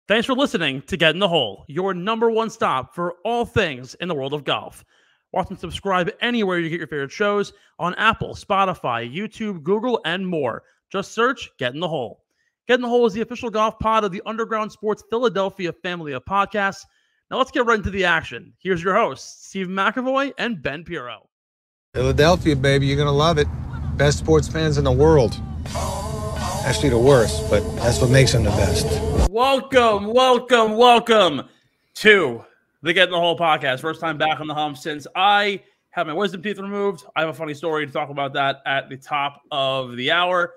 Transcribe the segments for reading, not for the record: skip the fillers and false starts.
Thanks for listening to Get in the Hole, your #1 stop for all things in the world of golf. Watch and subscribe anywhere you get your favorite shows on Apple, Spotify, YouTube, Google, and more. Just search Get in the Hole. Get in the Hole is the official golf pod of the Underground Sports Philadelphia family of podcasts. Now let's get right into the action. Here's your hosts, Steve McAvoy and Ben Pirro. Philadelphia, baby, you're going to love it. Best sports fans in the world. Actually, the worst, but that's what makes them the best. Welcome to the Get in the Hole podcast. First time back on the hump since I had my wisdom teeth removed. I have a funny story to talk about that at the top of the hour.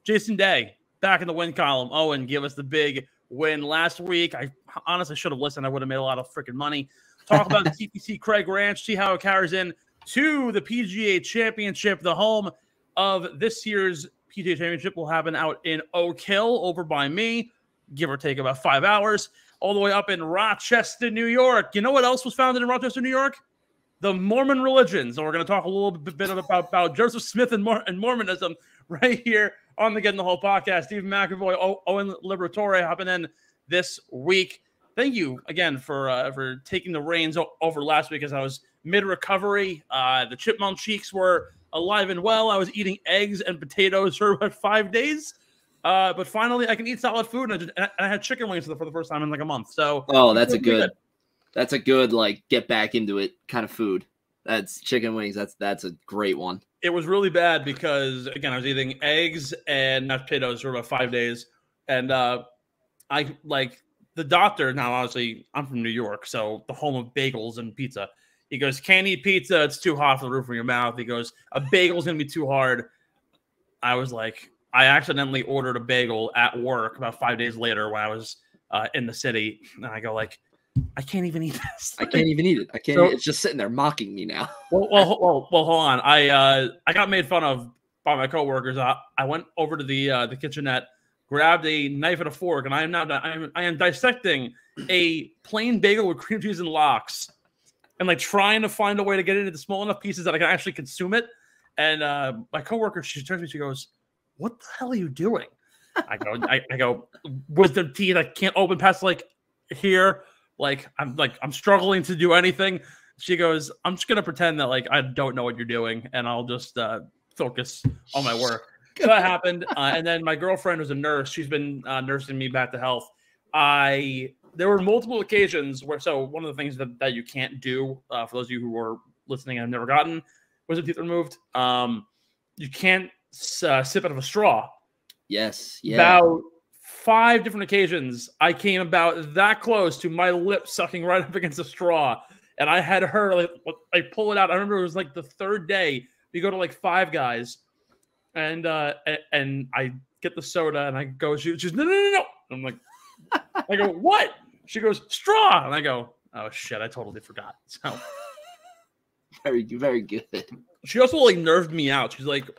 Jason Day, back in the win column. Owen gave us the big win last week. I honestly should have listened. I would have made a lot of freaking money. Talk about the TPC Craig Ranch, see how it carries in to the PGA Championship, the home of this year's PGA Championship will happen out in Oak Hill over by me, give or take about 5 hours, all the way up in Rochester, New York. You know what else was founded in Rochester, New York? The Mormon religion. So we're going to talk a little bit about Joseph Smith and Mormonism right here on the Get in the Hole podcast. Steve McAvoy, Owen Liberatore hopping in this week. Thank you again for taking the reins over last week as I was mid-recovery. The chipmunk cheeks were alive and well. I was eating eggs and potatoes for about 5 days. But finally, I can eat solid food, and I had chicken wings for the first time in like a month. So, that's a good like get back into it kind of food. That's chicken wings. That's a great one. It was really bad because again, I was eating eggs and mashed potatoes for about 5 days, and I like the doctor. Now, honestly, I'm from New York, so the home of bagels and pizza. He goes, can't eat pizza. It's too hot for the roof of your mouth. He goes, a bagel's going to be too hard. I was like, I accidentally ordered a bagel at work about 5 days later when I was in the city. And I go like, I can't even eat this. I can't even eat it. I can't. It's just sitting there mocking me now. Well, hold on. I got made fun of by my coworkers. I went over to the kitchenette, grabbed a knife and a fork, and I am dissecting a plain bagel with cream cheese and lox. And like trying to find a way to get it into small enough pieces that I can actually consume it. And my coworker, she turns to me, she goes, "What the hell are you doing?" I go, wisdom teeth. I can't open past like here. Like I'm struggling to do anything. She goes, "I'm just gonna pretend that like I don't know what you're doing, and I'll just focus on my work." So that happened. And then my girlfriend was a nurse. She's been nursing me back to health. There were multiple occasions where, so one of the things that you can't do, for those of you who are listening and have never gotten wisdom teeth removed, you can't sip out of a straw. Yes. Yeah. About 5 different occasions, I came about that close to my lips sucking right up against a straw. And I had her, like pull it out. I remember it was like the 3rd day. We go to like Five Guys. And I get the soda and I go, she's no. I'm like, I go, what? She goes, straw. And I go, oh, shit, I totally forgot. So very good. She also like nerved me out. She was like,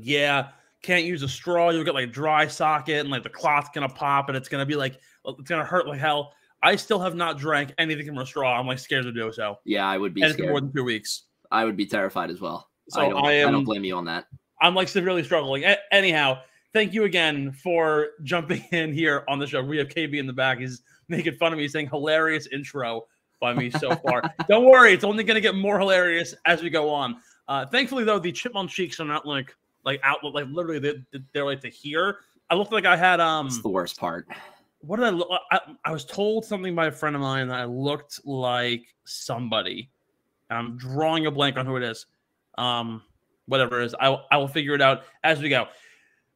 yeah, can't use a straw. You'll get like a dry socket and like the clot's going to pop and it's going to be like, it's going to hurt like hell. I still have not drank anything from a straw. I'm like scared to do so. Yeah, I would be scared. It's been more than 2 weeks. I would be terrified as well. So I don't blame you on that. I'm like severely struggling. Anyhow, thank you again for jumping in here on the show. We have KB in the back. He's making fun of me, saying hilarious intro by me so far. Don't worry, it's only going to get more hilarious as we go on. Thankfully, though, the chipmunk cheeks are not like out, like literally they're like to here. I looked like I had That's the worst part. What did I look? I was told something by a friend of mine that I looked like somebody. I'm drawing a blank on who it is. Whatever it is, I will figure it out as we go.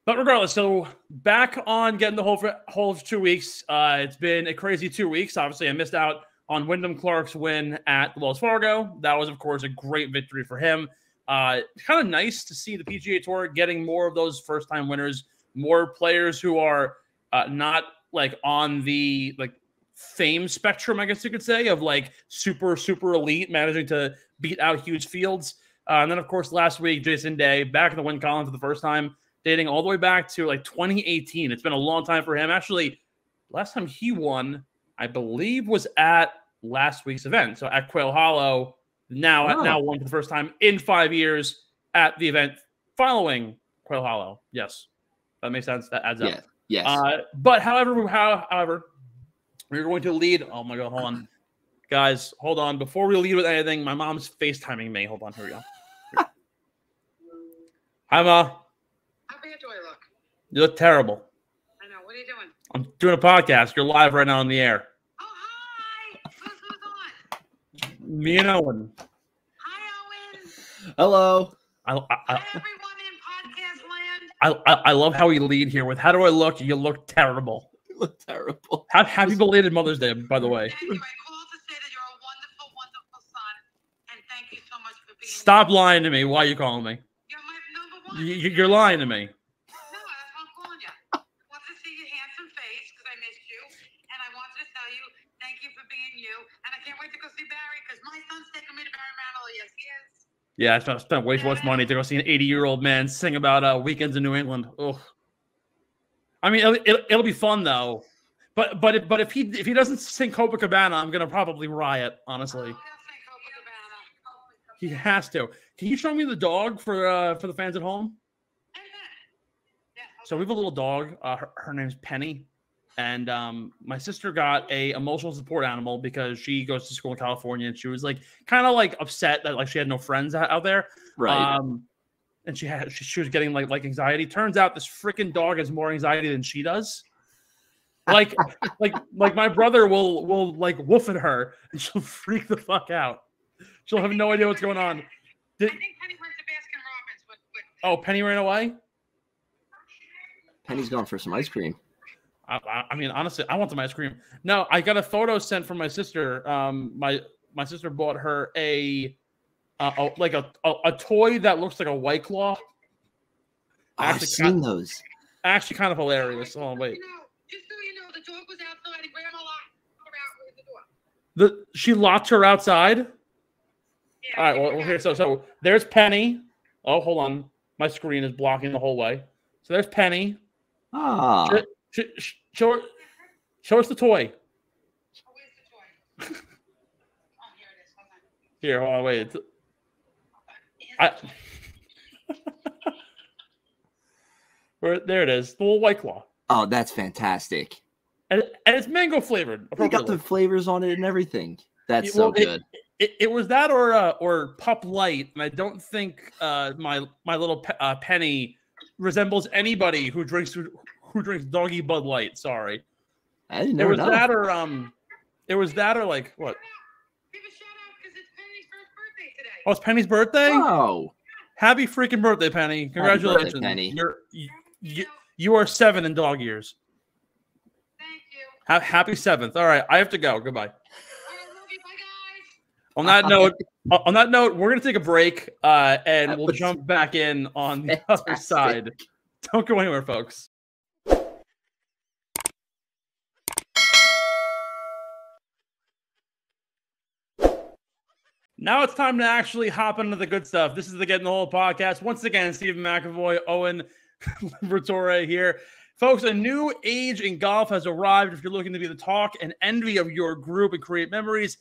But regardless, so back on Getting the Hole for 2 weeks. It's been a crazy 2 weeks. Obviously, I missed out on Wyndham Clark's win at Wells Fargo. That was, of course, a great victory for him. Kind of nice to see the PGA Tour getting more of those first-time winners, more players who are not like on the like fame spectrum, I guess you could say, of like super elite, managing to beat out huge fields. And then, of course, last week, Jason Day back in the win column for the first time, dating all the way back to like 2018. It's been a long time for him. Actually, last time he won, I believe, was at last week's event. So at Quail Hollow, now won for the first time in 5 years at the event following Quail Hollow. Yes, that makes sense. That adds up. Yes. But however, we're going to lead. Oh my God, hold on. Guys, hold on. Before we lead with anything, my mom's FaceTiming me. Hold on, here we go. Hi, Ma. How bad do I look? You look terrible. I know. What are you doing? I'm doing a podcast. You're live right now on the air. Oh, hi. Who's on? Me and Owen. Hi, Owen. Hello. Hi, everyone in podcast land. I love how we lead here with how do I look? You look terrible. You look terrible. Happy belated Mother's Day, by the way. Thank you. I called to say that you're a wonderful, wonderful son, and thank you so much for being Stop lying to me. Why are you calling me? You're my number one. You're lying to me. No, that's why I'm calling you. I want to see your handsome face because I missed you, and I wanted to tell you thank you for being you, and I can't wait to go see Barry because my son's taking me to Barry Manilow. Yes, he is. Yeah, I spent way too much money to go see an 80-year-old man sing about weekends in New England. Ugh. I mean, it'll be fun though. But if he doesn't sing Copacabana, I'm gonna probably riot. Honestly, he has to. Can you show me the dog for the fans at home? So we have a little dog. Her name's Penny, and my sister got a emotional support animal because she goes to school in California, and she was like kind of like upset that like she had no friends out there, Right. And she was getting like anxiety. Turns out this freaking dog has more anxiety than she does. Like my brother will like woof at her, and she'll freak the fuck out. She'll have no idea what's going on. I think Penny went to Baskin Robbins. Oh, Penny ran away? Penny's going for some ice cream. I mean, honestly, I want some ice cream. No, I got a photo sent from my sister. My sister bought her a toy that looks like a White Claw. I've seen those. Actually, kind of hilarious. Oh wait, Just so you know, the dog was outside and Grandma locked her out with the door. She locked her outside. Yeah, All right, well here, so there's Penny. Oh, hold on, my screen is blocking the whole way. So there's Penny. Ah. Show us the toy. Oh, where's the toy? Oh, here it is. Hold on. Here, hold on, wait. There it is, the little White Claw. Oh, that's fantastic. And it's mango flavored. They got the flavors on it and everything. That's so good. It was that or Pup Light, and I don't think my little Penny resembles anybody who drinks doggy Bud Light. Sorry, I didn't know. It was that or like what? Give a shout out because it's Penny's first birthday today. Oh, it's Penny's birthday. Oh, happy freaking birthday, Penny! Congratulations, birthday, Penny. You are 7 in dog years. Thank you. Happy 7th. All right, I have to go. Goodbye. All right, love you. Bye, guys. On that note, we're gonna take a break and we'll jump back in on the other side. Don't go anywhere, folks. Now it's time to actually hop into the good stuff. This is the Getting the Whole podcast. Once again, Stephen McAvoy, Owen Liberatore here. Folks, a new age in golf has arrived. If you're looking to be the talk and envy of your group and create memories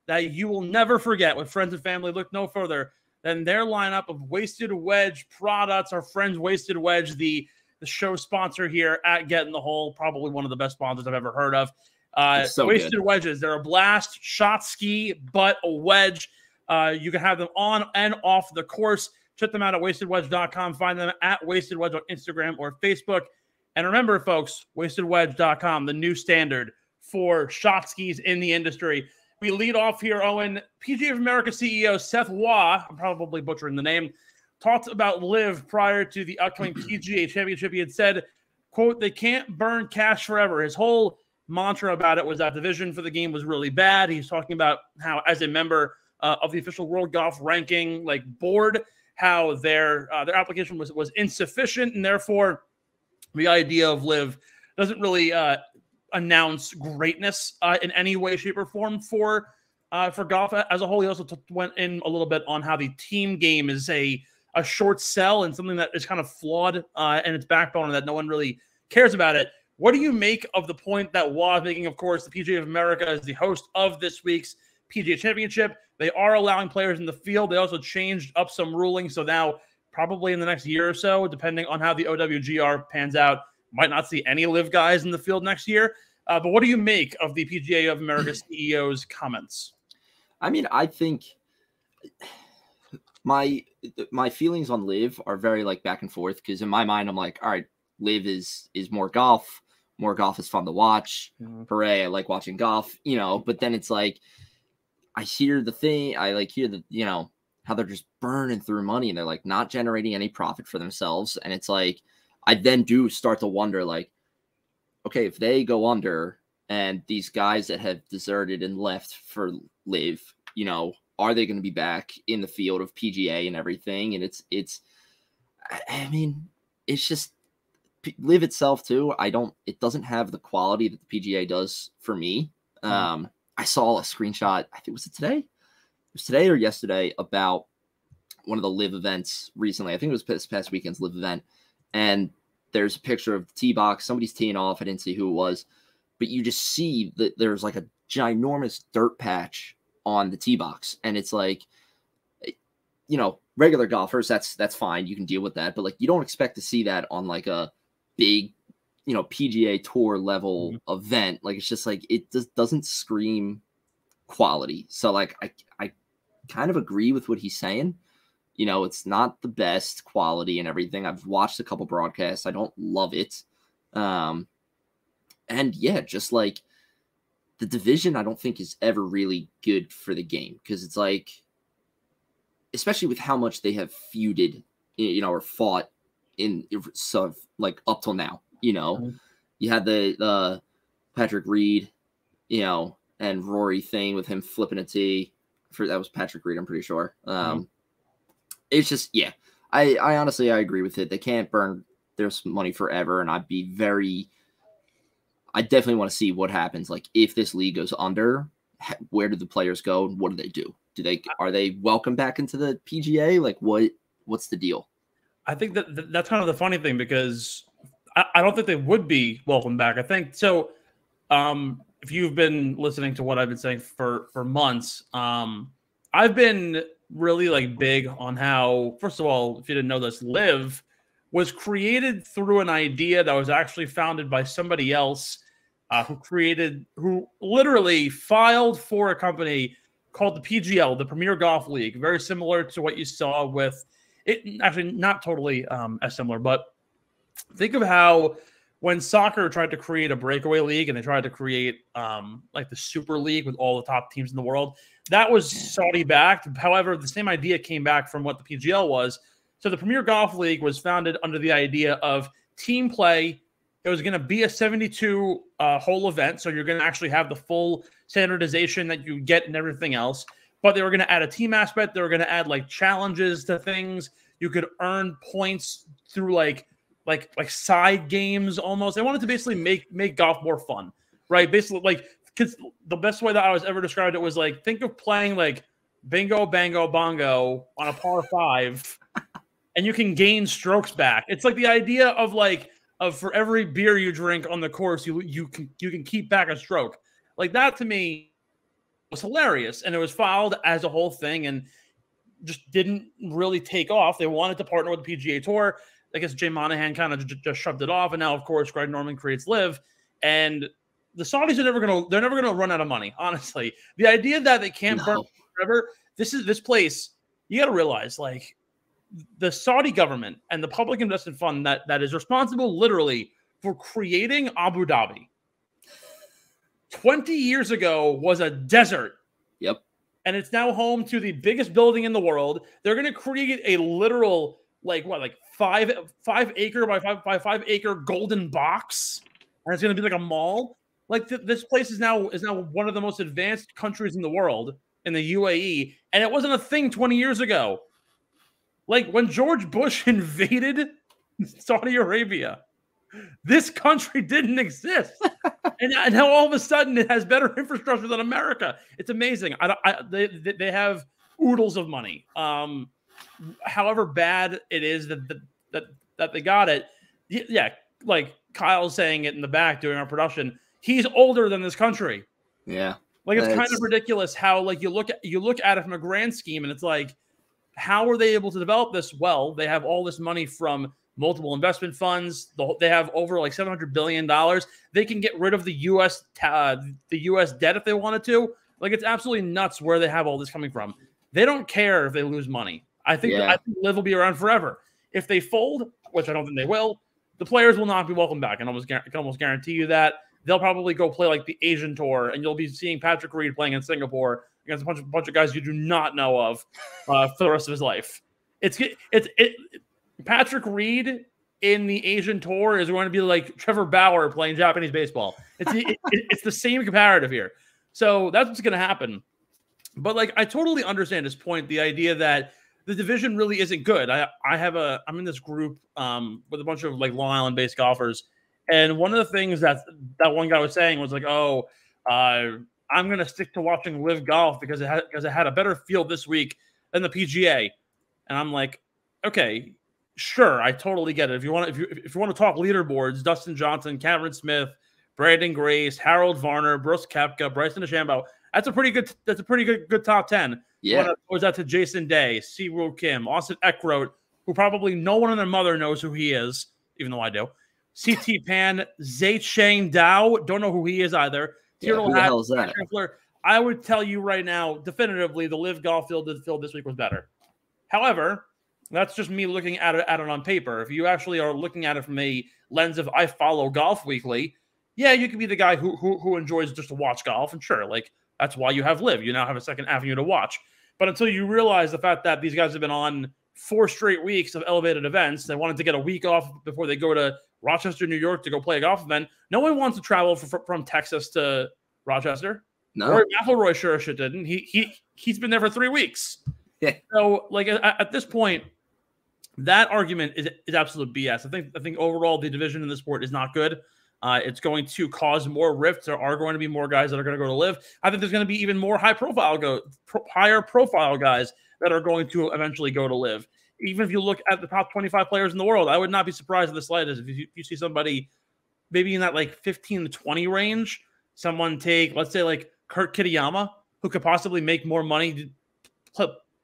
that you will never forget with friends and family, look no further than their lineup of Wasted Wedge products. Our friends Wasted Wedge, the show sponsor here at Getting the Hole, probably one of the best sponsors I've ever heard of. Wasted good. Wedges. They're a blast, shot ski, but a wedge. You can have them on and off the course. Check them out at wastedwedge.com. Find them at Wasted Wedge on Instagram or Facebook. And remember, folks, wastedwedge.com, the new standard for shot skis in the industry. We lead off here, Owen. PGA of America CEO Seth Waugh, I'm probably butchering the name, talked about LIV prior to the upcoming PGA Championship. He had said, quote, they can't burn cash forever. His whole mantra about it was that the vision for the game was really bad. He's talking about how, as a member of the official World Golf Ranking board, how their application was insufficient, and therefore the idea of LIV doesn't really announce greatness in any way, shape, or form for golf as a whole. He also went in a little bit on how the team game is a short sell and something that is kind of flawed in its backbone and that no one really cares about it. What do you make of the point that Waugh is making? Of course, the PGA of America is the host of this week's PGA Championship. They are allowing players in the field. They also changed up some rulings. So now, probably in the next year or so, depending on how the OWGR pans out, might not see any LIV guys in the field next year. But what do you make of the PGA of America CEO's comments? I mean, I think my feelings on LIV are very like back and forth, because in my mind I'm like, all right, LIV is more golf. More golf is fun to watch. Hooray, I like watching golf, you know. But then it's like, I hear the, you know, how they're just burning through money and they're like not generating any profit for themselves. And it's like, I then do start to wonder, like, okay, if they go under and these guys that have deserted and left for LIV, you know, are they going to be back in the field of PGA and everything? And I mean, it's just, LIV itself too, it doesn't have the quality that the PGA does for me. I saw a screenshot, I think, was it today? It was today or yesterday, about one of the LIV events recently. I think it was this past weekend's LIV event. And there's a picture of the tee box. Somebody's teeing off. I didn't see who it was, but you just see that there's like a ginormous dirt patch on the tee box. And it's like, you know, regular golfers, that's fine. You can deal with that. But like, you don't expect to see that on like a big, you know, PGA Tour level event. Like, it's just like, it just doesn't scream quality. So like, I kind of agree with what he's saying. You know, it's not the best quality and everything. I've watched a couple broadcasts. I don't love it. And yeah, just like the division, I don't think is ever really good for the game, because it's like, especially with how much they have feuded, you know, or fought in sort of like up till now, you know, you had the Patrick Reed, you know, and Rory thing with him flipping a tee. That was Patrick Reed, I'm pretty sure. It's just, yeah, I honestly, I agree with it. They can't burn their money forever. And I definitely want to see what happens. Like, if this league goes under, where do the players go? And what do? Are they welcome back into the PGA? Like, what's the deal? I think that's kind of the funny thing, because I don't think they would be welcome back. I think so. If you've been listening to what I've been saying for months, I've been really like big on how, first of all, if you didn't know this, LIV was created through an idea that was actually founded by somebody else who literally filed for a company called the PGL, the Premier Golf League, very similar to what you saw with it. Actually, not totally as similar, but think of how when soccer tried to create a breakaway league and they tried to create like the Super League with all the top teams in the world, that was Saudi backed. However, the same idea came back from what the PGL was. So the Premier Golf League was founded under the idea of team play. It was going to be a 72 hole event. So you're going to actually have the full standardization that you get and everything else. But they were going to add a team aspect. They were going to add like challenges to things. You could earn points through like side games almost. They wanted to basically make golf more fun, right? Basically, like, because the best way that I was ever described it was like, think of playing like bingo, bango, bongo on a par 5, and you can gain strokes back. It's like the idea of for every beer you drink on the course, you can keep back a stroke. Like, that to me was hilarious, and it was filed as a whole thing and just didn't really take off. They wanted to partner with the PGA Tour. I guess Jay Monahan kind of just shoved it off, and now, of course, Greg Norman creates LIV, and the Saudis are never gonna run out of money. Honestly, the idea that they can't burn forever. This place, you got to realize, like, the Saudi government and the public investment fund that is responsible literally for creating Abu Dhabi 20 years ago was a desert. Yep. And it's now home to the biggest building in the world. They're going to create a literal, like 5 acre by 5 acre golden box. And it's going to be like a mall. Like, this place is now one of the most advanced countries in the world, in the UAE. And it wasn't a thing 20 years ago. Like, when George Bush invaded Saudi Arabia, this country didn't exist. And now all of a sudden it has better infrastructure than America. It's amazing. They have oodles of money. However bad it is that they got it. Yeah, like Kyle's saying it in the back during our production, he's older than this country. Yeah. Like, it's kind of ridiculous how, like, you look at it from a grand scheme, and it's like, how are they able to develop this? Well, they have all this money from multiple investment funds. They have over like $700 billion. They can get rid of the U.S. debt if they wanted to. Like, it's absolutely nuts where they have all this coming from. They don't care if they lose money. I think LIV will be around forever. If they fold, which I don't think they will, the players will not be welcome back. I can almost guarantee you that. They'll probably go play like the Asian tour, and you'll be seeing Patrick Reed playing in Singapore against a bunch of guys you do not know of for the rest of his life. Patrick Reed in the Asian tour is going to be like Trevor Bauer playing Japanese baseball. It's the same comparative here. So that's what's going to happen. But like, I totally understand his point. The idea that the division really isn't good. I'm in this group with a bunch of like Long Island based golfers. And one of the things that one guy was saying was like, I'm going to stick to watching LIV Golf because it had a better field this week than the PGA. And I'm like, okay, sure, I totally get it. If you want to talk leaderboards, Dustin Johnson, Cameron Smith, Brandon Grace, Harold Varner, Brooks Koepka, Bryson DeChambeau, that's a pretty good top 10. Yeah. Goes out to Jason Day, Siwoo Kim, Austin Eckroat, who probably no one and their mother knows who he is, even though I do. CT Pan, Zay Chang Dao, don't know who he is either. Yeah, who the hell is that? I would tell you right now, definitively, the LIV Golf field this week was better. However, that's just me looking at it on paper. If you actually are looking at it from a lens of I follow golf weekly, yeah, you can be the guy who enjoys just to watch golf, and sure, like that's why you have LIV. You now have a second avenue to watch. But until you realize the fact that these guys have been on 4 straight weeks of elevated events, they wanted to get a week off before they go to Rochester, New York to go play a golf event. No one wants to travel from Texas to Rochester. No, Rory McIlroy sure as shit didn't. He's been there for 3 weeks. Yeah. So like at this point, that argument is absolute BS. I think overall the division in the sport is not good. It's going to cause more rifts. There are going to be more guys that are going to go to LIV. I think there's going to be even more higher profile guys that are going to eventually go to LIV. Even if you look at the top 25 players in the world, I would not be surprised in the slightest if you see somebody maybe in that like 15 to 20 range, someone take, let's say like Kurt Kitayama, who could possibly make more money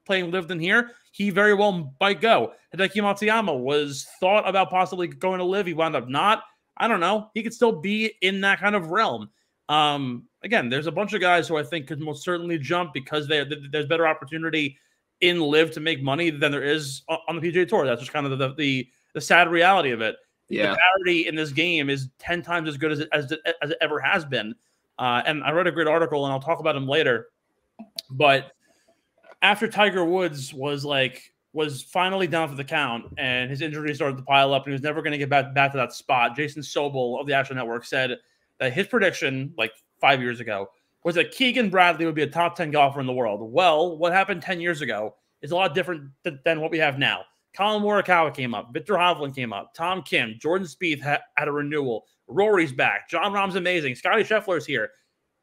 playing LIV than here. He very well might go. Hideki Matsuyama was thought about possibly going to LIV. He wound up not. I don't know. He could still be in that kind of realm. Again, there's a bunch of guys who I think could most certainly jump because there's better opportunity in LIV to make money than there is on the PGA Tour. That's just kind of the sad reality of it. Yeah. The parity in this game is 10 times as good as it ever has been. And I read a great article, and I'll talk about him later. But after Tiger Woods was finally down for the count and his injury started to pile up and he was never going to get back to that spot, Jason Sobel of the Action Network said that his prediction like 5 years ago was that Keegan Bradley would be a top 10 golfer in the world. Well, what happened 10 years ago is a lot different than what we have now. Colin Morikawa came up. Victor Hovland came up. Tom Kim. Jordan Spieth had a renewal. Rory's back. Jon Rahm's amazing. Scotty Scheffler's here.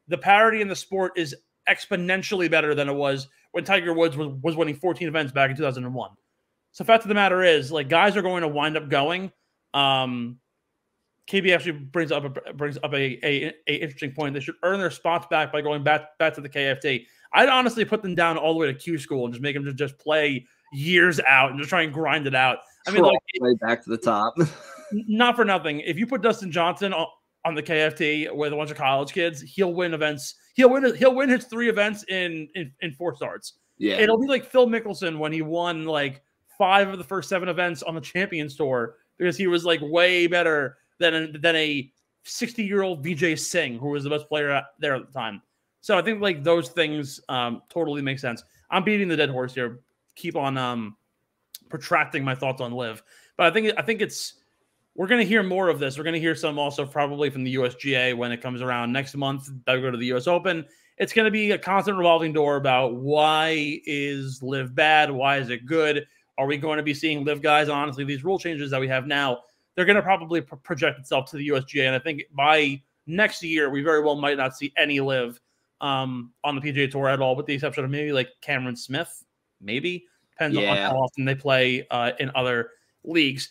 The parity in the sport is exponentially better than it was when Tiger Woods was winning 14 events back in 2001. So fact of the matter is, like, guys are going to wind up going. KB actually brings up a interesting point. They should earn their spots back by going back to the KFT. I'd honestly put them down all the way to Q school and just make them just play years out and just try and grind it out. I mean, like, way back to the top. Not for nothing. If you put Dustin Johnson on the KFT with a bunch of college kids, he'll win events. He'll win his 3 events in 4 starts. Yeah, it'll be like Phil Mickelson when he won like 5 of the first 7 events on the Champions Tour because he was like way better than a 60-year-old Vijay Singh, who was the best player there at the time. So I think like those things totally make sense. I'm beating the dead horse here. Keep on protracting my thoughts on LIV, but I think we're going to hear more of this. We're going to hear some also probably from the USGA when it comes around next month. They'll go to the US Open. It's going to be a constant revolving door about why is LIV bad? Why is it good? Are we going to be seeing LIV guys? Honestly, these rule changes that we have now, they're going to probably project itself to the USGA. And I think by next year, we very well might not see any LIV on the PGA Tour at all, with the exception of maybe like Cameron Smith, maybe. Depends on how often they play in other leagues.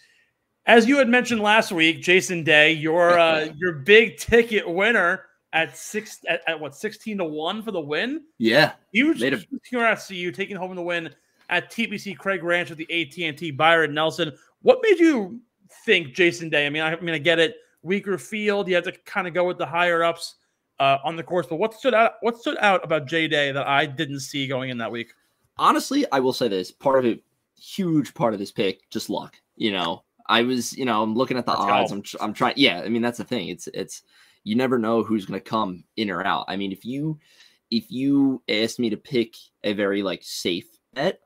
As you had mentioned last week, Jason Day, your big ticket winner at 16 to 1 for the win. Yeah, huge congrats to you taking home the win at TPC Craig Ranch with the AT&T Byron Nelson. What made you think Jason Day. I get it. Weaker field. You have to kind of go with the higher ups on the course. But what stood out about Jay Day that I didn't see going in that week? Honestly, I will say this. Part of it, huge part of this pick, just luck. I was, I'm looking at the odds. I'm trying. Yeah, that's the thing. It's you never know who's going to come in or out. If you asked me to pick a very safe bet,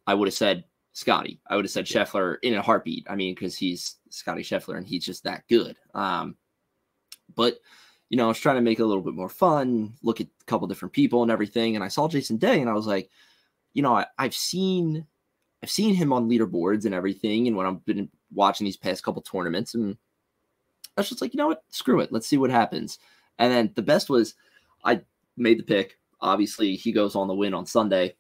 I would have said Scotty. I would have said Scheffler in a heartbeat. Because he's Scotty Scheffler and he's just that good. But I was trying to make it a little bit more fun, look at a couple different people and everything. And I saw Jason Day and I was like, I've seen him on leaderboards and everything. And when I've been watching these past couple tournaments, and I was just like, you know what, screw it. Let's see what happens. And then the best was I made the pick. Obviously he goes on the win on Sunday.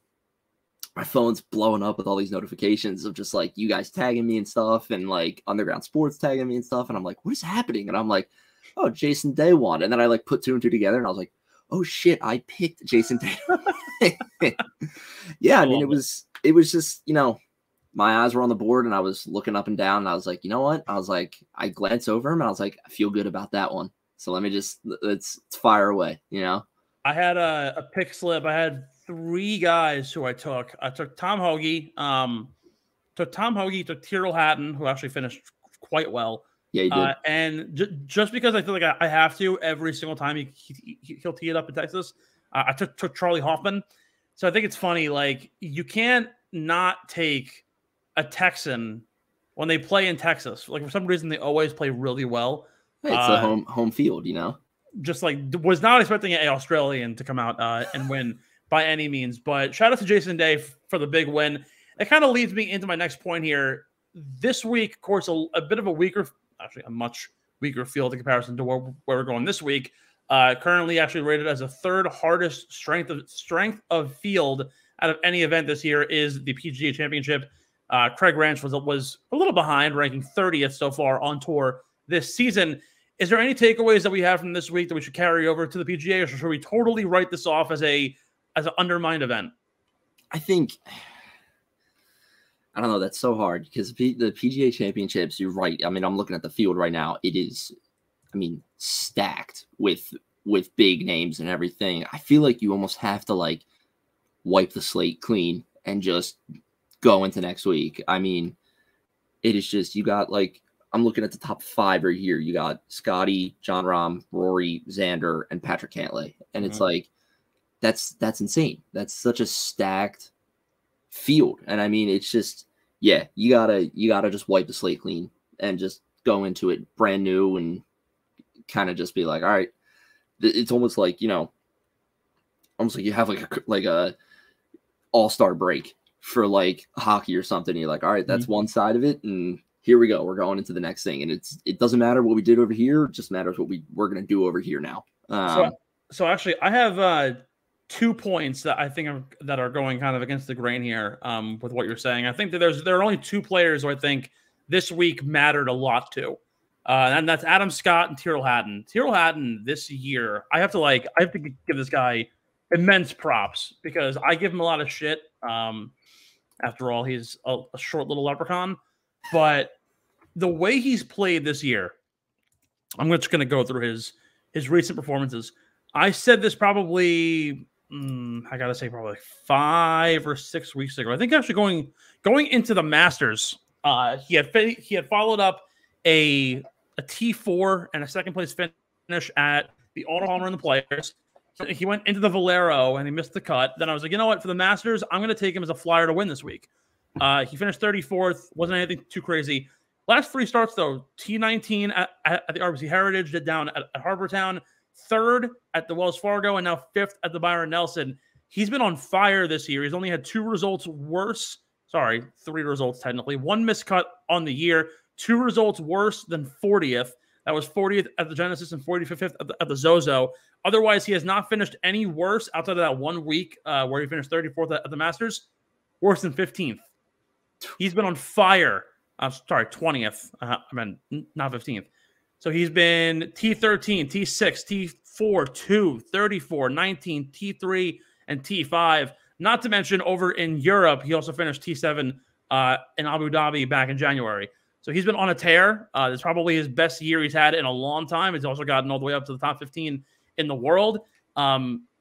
My phone's blowing up with all these notifications of just you guys tagging me and stuff, and Underground Sports tagging me and stuff. And I'm like, what is happening? And I'm like, oh, Jason Day won. And then I put 2 and 2 together and I was like, oh shit, I picked Jason Day. Yeah. It was just, my eyes were on the board and I was looking up and down and I was like, you know what? I was like, I glanced over him and I was like, I feel good about that one. So let me let's fire away, I had a pick slip. I had 3 guys who I took. I took Tom Hoagie, took Tyrrell Hatton, who actually finished quite well. Yeah, he did. And just because I feel like I have to every single time he'll tee it up in Texas, I took Charlie Hoffman. So I think it's funny, you can't not take a Texan when they play in Texas. For some reason, they always play really well. Hey, it's the home field, Just was not expecting an Australian to come out and win by any means. But shout out to Jason Day for the big win. It kind of leads me into my next point here. This week, of course, a bit of a much weaker field in comparison to where we're going this week. Currently actually rated as the 3rd hardest strength of field out of any event this year is the PGA Championship. Craig Ranch was a little behind, ranking 30th so far on tour this season. Is there any takeaways that we have from this week that we should carry over to the PGA, or should we totally write this off as an undermined event? I think, I don't know. That's so hard because the PGA Championships, you're right. I'm looking at the field right now. It is, stacked with big names and everything. I feel like you almost have to wipe the slate clean and just go into next week. It is just, you got I'm looking at the top 5 right here. You got Scotty, Jon Rahm, Rory, Xander, and Patrick Cantlay. And it's that's insane. That's such a stacked field. And it's just, yeah, you gotta just wipe the slate clean and just go into it brand new and kind of just be like, all right, it's almost like, almost like you have a all-star break for hockey or something. You're like, all right, that's one side of it. And here we go. We're going into the next thing. And it doesn't matter what we did over here. It just matters what we're going to do over here now. So actually I have 2 points that I think that are going kind of against the grain here with what you're saying. I think that there are only 2 players who I think this week mattered a lot to. And that's Adam Scott and Tyrrell Hatton. Tyrrell Hatton this year, I have to give this guy immense props because I give him a lot of shit. After all, he's a short little leprechaun. But the way he's played this year, I'm just going to go through his recent performances. I said this probably, I got to say probably 5 or 6 weeks ago. I think actually going into the Masters, he had followed up a T4 and a second place finish at the Auto Home Run the Players. So he went into the Valero and he missed the cut. Then I was like, you know what? For the Masters, I'm going to take him as a flyer to win this week. He finished 34th. Wasn't anything too crazy. Last 3 starts, though, T19 at the RBC Heritage, did down at Harbortown, 3rd at the Wells Fargo, and now 5th at the Byron Nelson. He's been on fire this year. He's only had 2 results worse. Sorry, 3 results technically. 1 miscut on the year. 2 results worse than 40th. That was 40th at the Genesis and 45th at the Zozo. Otherwise, he has not finished any worse outside of that 1 week where he finished 34th at the Masters. Worse than 15th. He's been on fire. I'm sorry, 20th. I meant not 15th. So he's been T13, T6, T4, 2, 34, 19, T3, and T5. Not to mention over in Europe, he also finished T7 in Abu Dhabi back in January. So he's been on a tear. It's probably his best year he's had in a long time. He's also gotten all the way up to the top 15 in the world.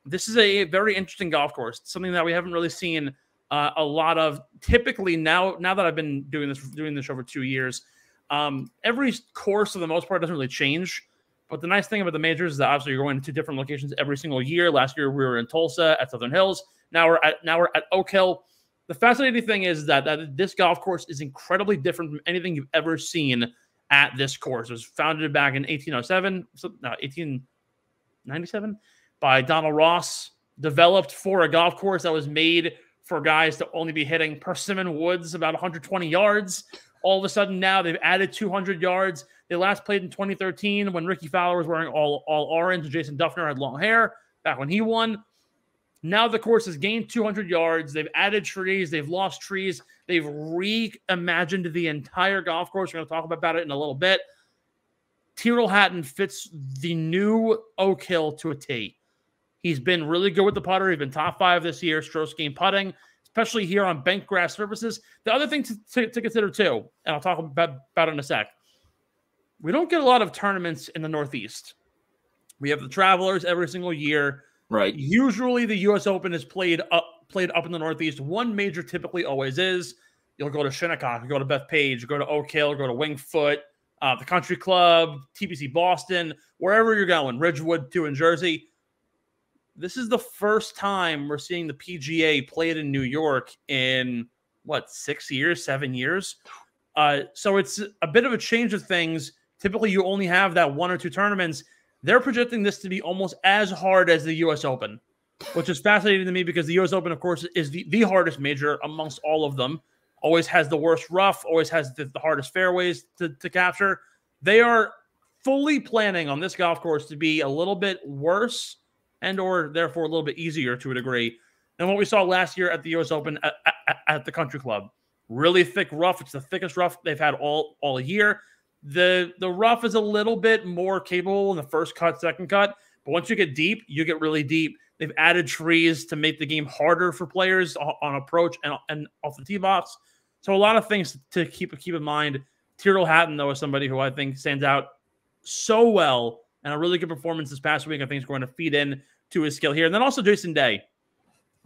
This is a very interesting golf course, something that we haven't really seen a lot of. Typically, now that I've been doing this show for 2 years, every course for the most part doesn't really change. But the nice thing about the majors is that obviously you're going to 2 different locations every single year. Last year we were in Tulsa at Southern Hills. Now we're at Oak Hill. The fascinating thing is that this golf course is incredibly different from anything you've ever seen at this course. It was founded back in 1897 by Donald Ross, developed for a golf course that was made for guys to only be hitting persimmon woods about 120 yards. All of a sudden now they've added 200 yards. They last played in 2013 when Ricky Fowler was wearing all orange and Jason Duffner had long hair back when he won. Now the course has gained 200 yards. They've added trees. They've lost trees. They've reimagined the entire golf course. We're going to talk about it in a little bit. Tyrrell Hatton fits the new Oak Hill to a T. He's been really good with the putter. He's been top 5 this year, strokes gained putting, especially here on bent grass surfaces. The other thing to consider too, and I'll talk about it in a sec, we don't get a lot of tournaments in the Northeast. We have the Travelers every single year. Right. Usually the U.S. Open is played up in the Northeast. One major typically always is. You'll go to Shinnecock, you go to Bethpage, you go to Oak Hill, go to Wingfoot, the Country Club, TPC Boston, wherever you're going, Ridgewood too in Jersey. This is the first time we're seeing the PGA played in New York in, 6 years, 7 years? So it's a bit of a change of things. Typically, you only have that 1 or 2 tournaments. They're projecting this to be almost as hard as the U.S. Open, which is fascinating to me because the U.S. Open, of course, is the hardest major amongst all of them. Always has the worst rough, always has the hardest fairways to capture. They are fully planning on this golf course to be a little bit worse and or therefore a little bit easier to a degree than what we saw last year at the U.S. Open at the Country Club. Really thick rough. It's the thickest rough they've had all year. The rough is a little bit more capable in the first cut, second cut, but once you get deep, you get really deep. They've added trees to make the game harder for players on approach and off the tee box. So a lot of things to keep in mind. Tyrrell Hatton, though, is somebody who I think stands out so well, and a really good performance this past week I think is going to feed in to his skill here. And then also Jason Day,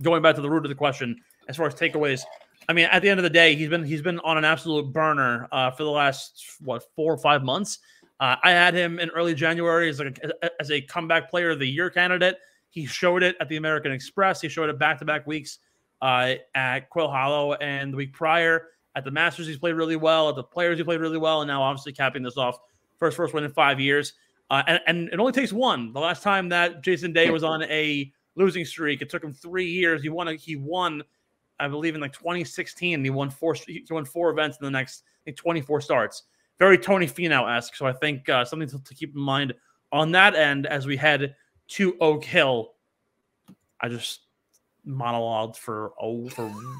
going back to the root of the question, as far as takeaways, I mean, at the end of the day, he's been on an absolute burner for the last 4 or 5 months. I had him in early January as a comeback player of the year candidate. He showed it at the American Express. He showed it back-to-back weeks at Quail Hollow, and the week prior at the Masters he's played really well. At the Players he played really well, and now obviously capping this off first win in 5 years. And it only takes one. The last time that Jason Day was on a losing streak, it took him 3 years. He won. I believe in 2016, he won 4 events in the next 24 starts. Very Tony Finau-esque. So I think something to keep in mind on that end as we head to Oak Hill. I just monologued for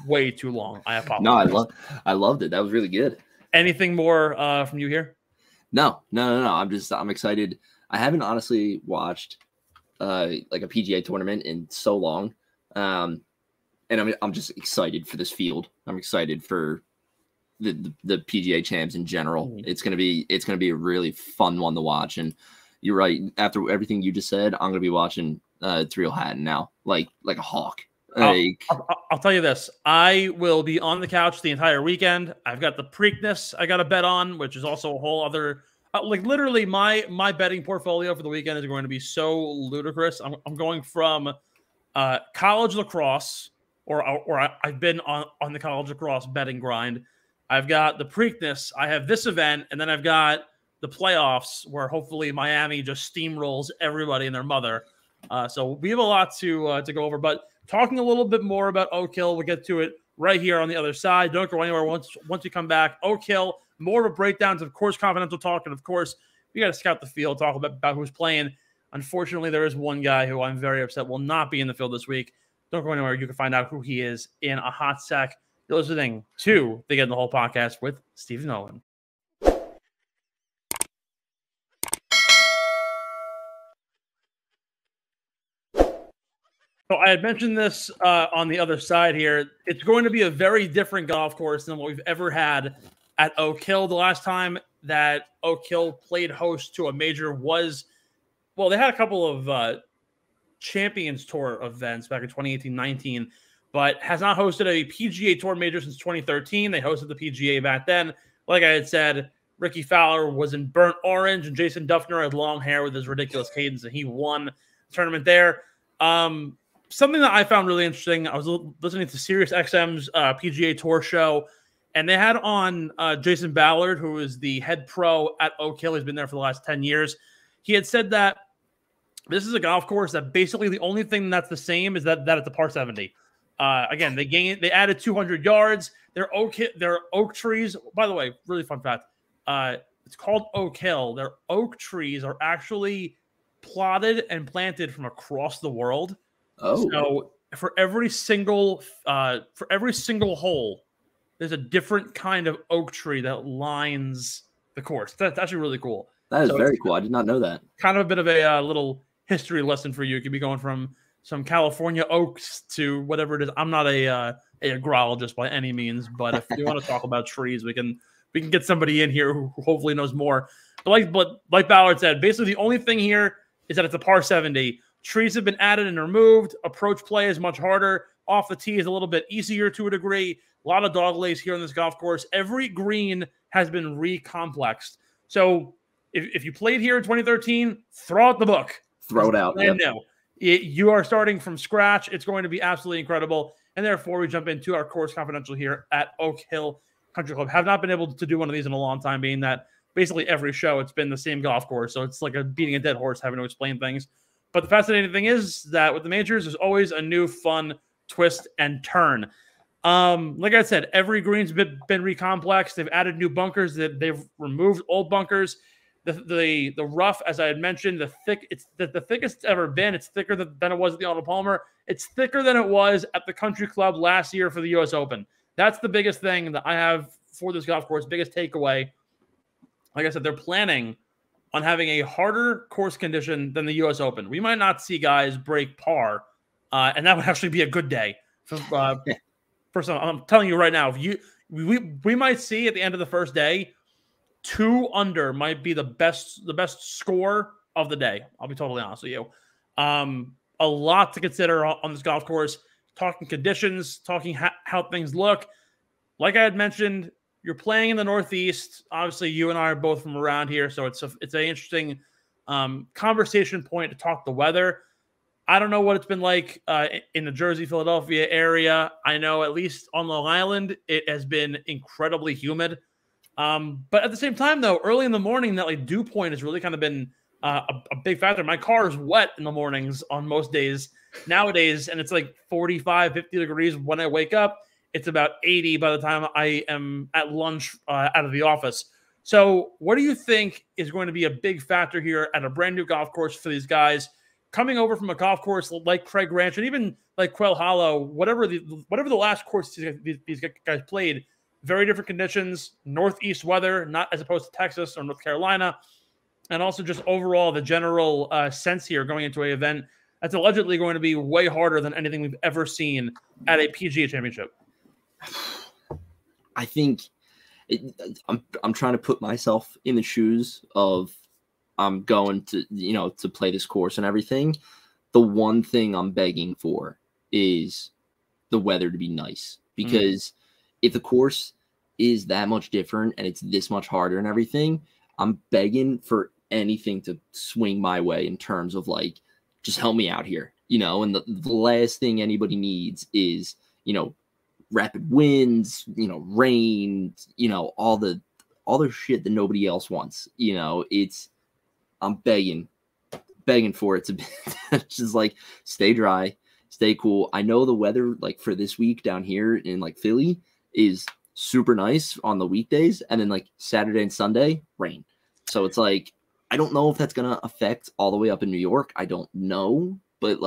way too long. I apologize. No, I loved it. That was really good. Anything more from you here? No. I'm excited. I haven't honestly watched like a PGA tournament in so long. And I'm just excited for this field. I'm excited for the PGA champs in general. Mm-hmm. It's gonna be a really fun one to watch. And you're right. After everything you just said, I'm gonna be watching Tyrrell Hatton now, like a hawk. I'll tell you this. I will be on the couch the entire weekend. I've got the Preakness I got to bet on, which is also a whole other literally my betting portfolio for the weekend is going to be so ludicrous. I'm going from college lacrosse. Or I've been on the college lacrosse betting grind. I've got the Preakness. I have this event, and then I've got the playoffs where hopefully Miami just steamrolls everybody and their mother. So we have a lot to go over. But talking a little bit more about Oak Hill, we'll get to it right here on the other side. Don't go anywhere once we come back. Oak Hill, more of a breakdown, of course, confidential talk, and of course, we got to scout the field, talk about who's playing. Unfortunately, there is one guy who I'm very upset will not be in the field this week. Don't go anywhere. You can find out who he is in a hot sec. You're listening to the Get in the Hole podcast with Stephen Owen. So I had mentioned this on the other side here. It's going to be a very different golf course than what we've ever had at Oak Hill. The last time that Oak Hill played host to a major was, well, they had a couple of Champions Tour events back in 2018-19, but has not hosted a PGA Tour major since 2013. They hosted the PGA back then. Like I had said, Ricky Fowler was in burnt orange, and Jason Duffner had long hair with his ridiculous cadence, and he won the tournament there. Something that I found really interesting, I was listening to SiriusXM's PGA Tour show, and they had on Jason Ballard, who is the head pro at Oak Hill. He's been there for the last 10 years. He had said that this is a golf course that basically the only thing that's the same is that it's a par 70. Again, they added 200 yards. They're oak trees. By the way, really fun fact. It's called Oak Hill. Their oak trees are actually plotted and planted from across the world. Oh, so for every single hole, there's a different kind of oak tree that lines the course. That's actually really cool. That is very cool. I did not know that. Kind of a bit of a little history lesson for you. It could be going from some California oaks to whatever it is. I'm not a agrologist by any means, but if you want to talk about trees, we can get somebody in here who hopefully knows more. But like Ballard said, basically the only thing here is that it's a par 70. Trees have been added and removed. Approach play is much harder. Off the tee is a little bit easier to a degree. A lot of dog lays here on this golf course. Every green has been recomplexed. So if you played here in 2013, throw out the book. Throw it out. Brand new. You are starting from scratch. It's going to be absolutely incredible. And therefore, we jump into our course confidential here at Oak Hill Country Club. Have not been able to do one of these in a long time, being that basically every show it's been the same golf course. So it's like beating a dead horse having to explain things. But the fascinating thing is that with the majors, there's always a new fun twist and turn. Like I said, every green's been recomplexed. They've added new bunkers. They've removed old bunkers. The rough, as I had mentioned, it's the thickest it's ever been. It's thicker than it was at the Arnold Palmer. It's thicker than it was at the Country Club last year for the U.S. Open. That's the biggest thing that I have for this golf course, biggest takeaway. Like I said, they're planning on having a harder course condition than the U.S. Open. We might not see guys break par, and that would actually be a good day. First, I'm telling you right now, we might see at the end of the first day, 2 under might be the best score of the day. I'll be totally honest with you. A lot to consider on this golf course. Talking conditions, talking how things look. Like I had mentioned, you're playing in the Northeast. Obviously, you and I are both from around here, so it's an interesting conversation point to talk the weather. I don't know what it's been like in the Jersey, Philadelphia area. I know at least on Long Island, it has been incredibly humid. But at the same time, though, early in the morning, that dew point has really kind of been a big factor. My car is wet in the mornings on most days nowadays, and it's like 45, 50 degrees when I wake up. It's about 80 by the time I am at lunch out of the office. So what do you think is going to be a big factor here at a brand new golf course for these guys coming over from a golf course like Craig Ranch and even like Quail Hollow, whatever the last course these guys played? Very different conditions, northeast weather, not as opposed to Texas or North Carolina, and also just overall the general sense here going into an event that's allegedly going to be way harder than anything we've ever seen at a PGA Championship. I think I'm trying to put myself in the shoes of I'm going to play this course and everything. The one thing I'm begging for is the weather to be nice, because if the course is that much different and it's this much harder and everything, I'm begging for anything to swing my way in terms of just help me out here, and the last thing anybody needs is, rapid winds, rain, all the shit that nobody else wants. I'm begging for it to be just stay dry, stay cool. I know the weather for this week down here in Philly is super nice on the weekdays, and then Saturday and Sunday rain. So it's I don't know if that's gonna affect all the way up in New York. I don't know, but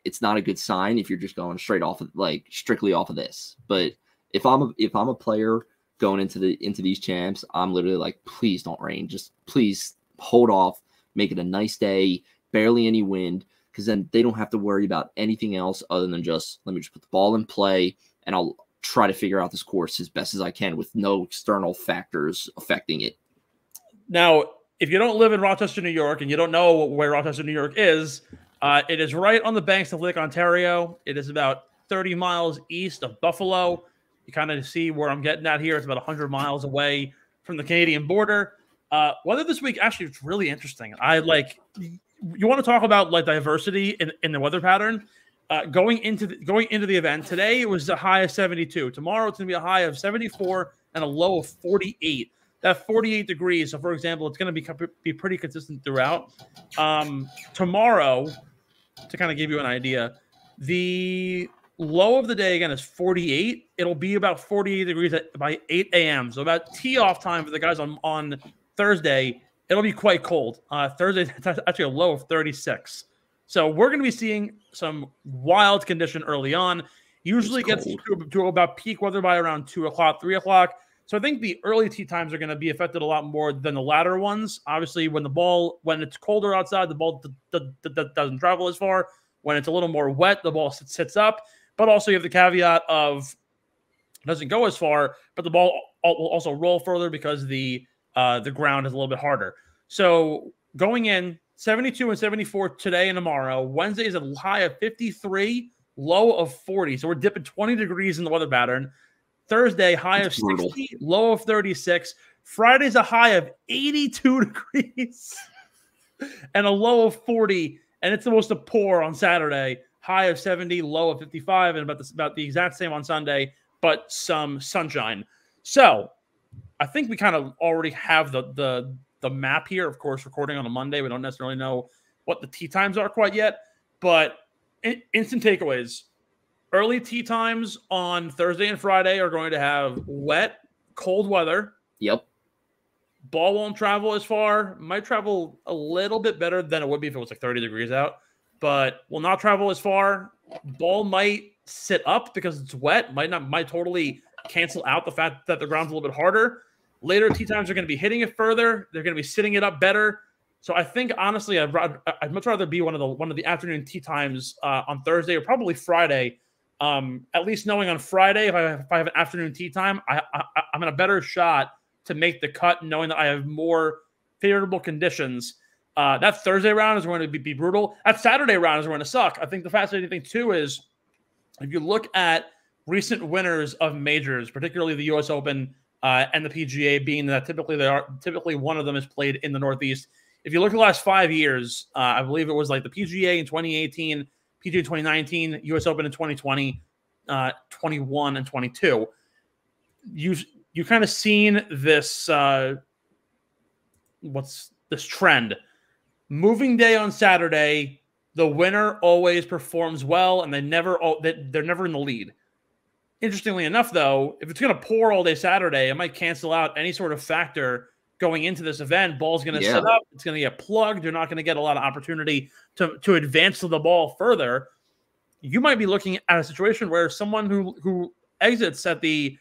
it's not a good sign if you're just going straight off of strictly off of this. But if I'm a player going into these champs, I'm literally please don't rain. Just please hold off, make it a nice day, barely any wind, because then they don't have to worry about anything else other than just let me just put the ball in play and I'll try to figure out this course as best as I can with no external factors affecting it. Now, if you don't live in Rochester, New York, and you don't know where Rochester, New York is, it is right on the banks of Lake Ontario. It is about 30 miles east of Buffalo. You kind of see where I'm getting at here. It's about 100 miles away from the Canadian border. Weather this week actually is really interesting. You want to talk about like diversity in the weather pattern. Going into the event today, it was a high of 72. Tomorrow it's going to be a high of 74 and a low of 48. That 48 degrees. So, for example, it's going to be pretty consistent throughout. Tomorrow, to kind of give you an idea, the low of the day again is 48. It'll be about 48 degrees by 8 a.m. So about tee off time for the guys on Thursday. It'll be quite cold. Thursday, that's actually a low of 36. So we're going to be seeing some wild condition early on. Usually gets to about peak weather by around 2 o'clock, 3 o'clock. So I think the early tee times are going to be affected a lot more than the latter ones. Obviously, when it's colder outside, the ball doesn't travel as far. When it's a little more wet, the ball sits up. But also you have the caveat of it doesn't go as far, but the ball will also roll further because the ground is a little bit harder. So going in, 72 and 74 today and tomorrow. Wednesday is a high of 53, low of 40. So we're dipping 20 degrees in the weather pattern. Thursday, high of 60, low of 36. Friday's a high of 82 degrees and a low of 40. And it's supposed to pour on Saturday, high of 70, low of 55, and about the exact same on Sunday, but some sunshine. So I think we kind of already have the map here. Of course, recording on a Monday, we don't necessarily know what the tee times are quite yet, but instant takeaways. Early tee times on Thursday and Friday are going to have wet, cold weather. Yep. Ball won't travel as far. Might travel a little bit better than it would be if it was like 30 degrees out, but will not travel as far. Ball might sit up because it's wet. Might totally cancel out the fact that the ground's a little bit harder. Later tee times are going to be hitting it further. They're going to be sitting it up better. So I think honestly, I'd much rather be one of the afternoon tee times on Thursday or probably Friday. At least knowing on Friday, if I have an afternoon tee time, I'm in a better shot to make the cut, knowing that I have more favorable conditions. That Thursday round is going to be brutal. That Saturday round is going to suck. I think the fascinating thing too is if you look at recent winners of majors, particularly the U.S. Open and the PGA, being that typically one of them is played in the Northeast. If you look at the last 5 years, I believe it was like the PGA in 2018, PGA 2019, U.S. Open in 2020, 21 and 22. You kind of seen this what's this trend? Moving day on Saturday, the winner always performs well, and they're never in the lead. Interestingly enough, though, if it's going to pour all day Saturday, it might cancel out any sort of factor going into this event. Ball's going to set up. It's going to get plugged. You're not going to get a lot of opportunity to advance the ball further. You might be looking at a situation where someone who exits at the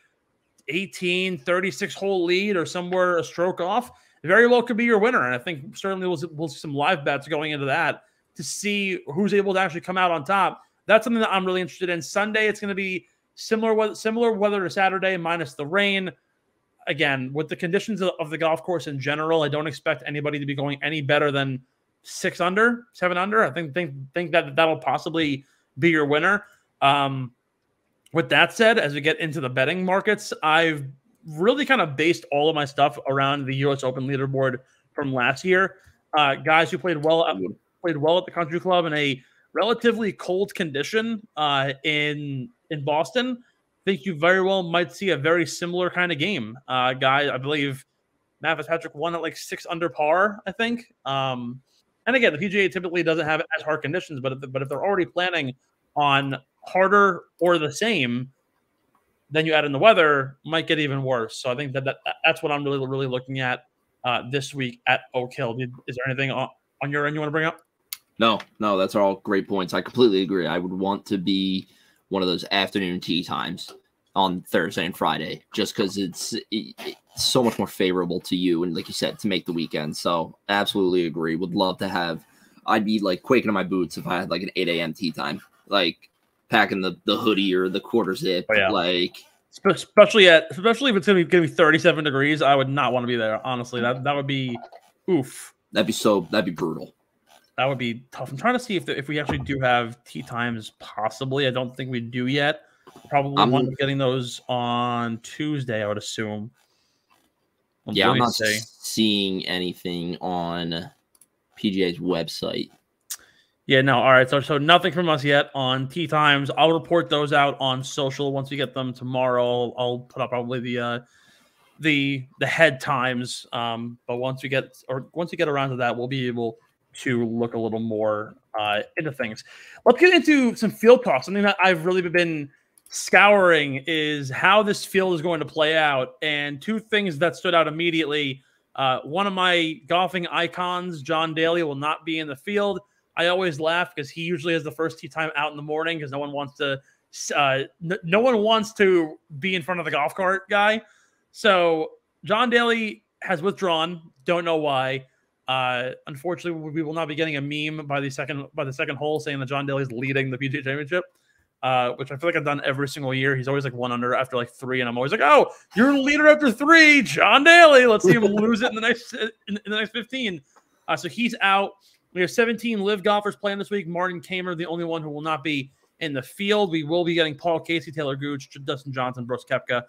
18, 36-hole lead or somewhere a stroke off very well could be your winner. And I think certainly we'll see some live bets going into that to see who's able to actually come out on top. That's something that I'm really interested in. Sunday, it's going to be similar weather to Saturday, minus the rain. Again, with the conditions of the golf course in general, I don't expect anybody to be going any better than 7 under. I think that'll possibly be your winner. With that said, as we get into the betting markets, I've really kind of based all of my stuff around the U.S. Open leaderboard from last year. Guys who played well at the Country Club in a relatively cold condition in Boston. I think you very well might see a very similar kind of game. Guy, I believe Matt Fitzpatrick won at like 6 under par, I think. And again, the PGA typically doesn't have as hard conditions, but if they're already planning on harder or the same, then you add in the weather, might get even worse. So I think that's what I'm really looking at this week at Oak Hill. Is there anything on your end you want to bring up? No, that's all great points. I completely agree. I would want to be one of those afternoon tee times on Thursday and Friday, just because it's so much more favorable to you. And like you said, to make the weekend. So absolutely agree. Would love to have, I'd be like quaking in my boots if I had like an 8 a.m. tee time, like packing the hoodie or the quarter zip, like Especially if it's gonna be 37 degrees. I would not want to be there. Honestly, that would be oof. That'd be brutal. That would be tough. I'm trying to see if we actually do have tee times. Possibly, I don't think we do yet. Probably one getting those on Tuesday, I would assume. I'm not seeing anything on PGA's website. Yeah, no. All right, so nothing from us yet on tee times. I'll report those out on social once we get them tomorrow. I'll put up probably the head times. But once we get around to that, we'll be able to look a little more into things. Let's get into some field talk. Something that I've really been scouring is how this field is going to play out. And two things that stood out immediately. One of my golfing icons, John Daly, will not be in the field. I always laugh because he usually has the first tee time out in the morning because no one wants to be in front of the golf cart guy. So John Daly has withdrawn. Don't know why. Unfortunately, we will not be getting a meme by the second hole saying that John Daly is leading the PGA Championship, which I feel like I've done every single year. He's always like 1 under after like 3, and I'm always like, "Oh, you're the leader after 3, John Daly. Let's see him lose it in the next 15." So he's out. We have 17 LIV golfers playing this week. Martin Kamer, the only one who will not be in the field. We will be getting Paul Casey, Taylor Gooch, Dustin Johnson, Brooks Koepka.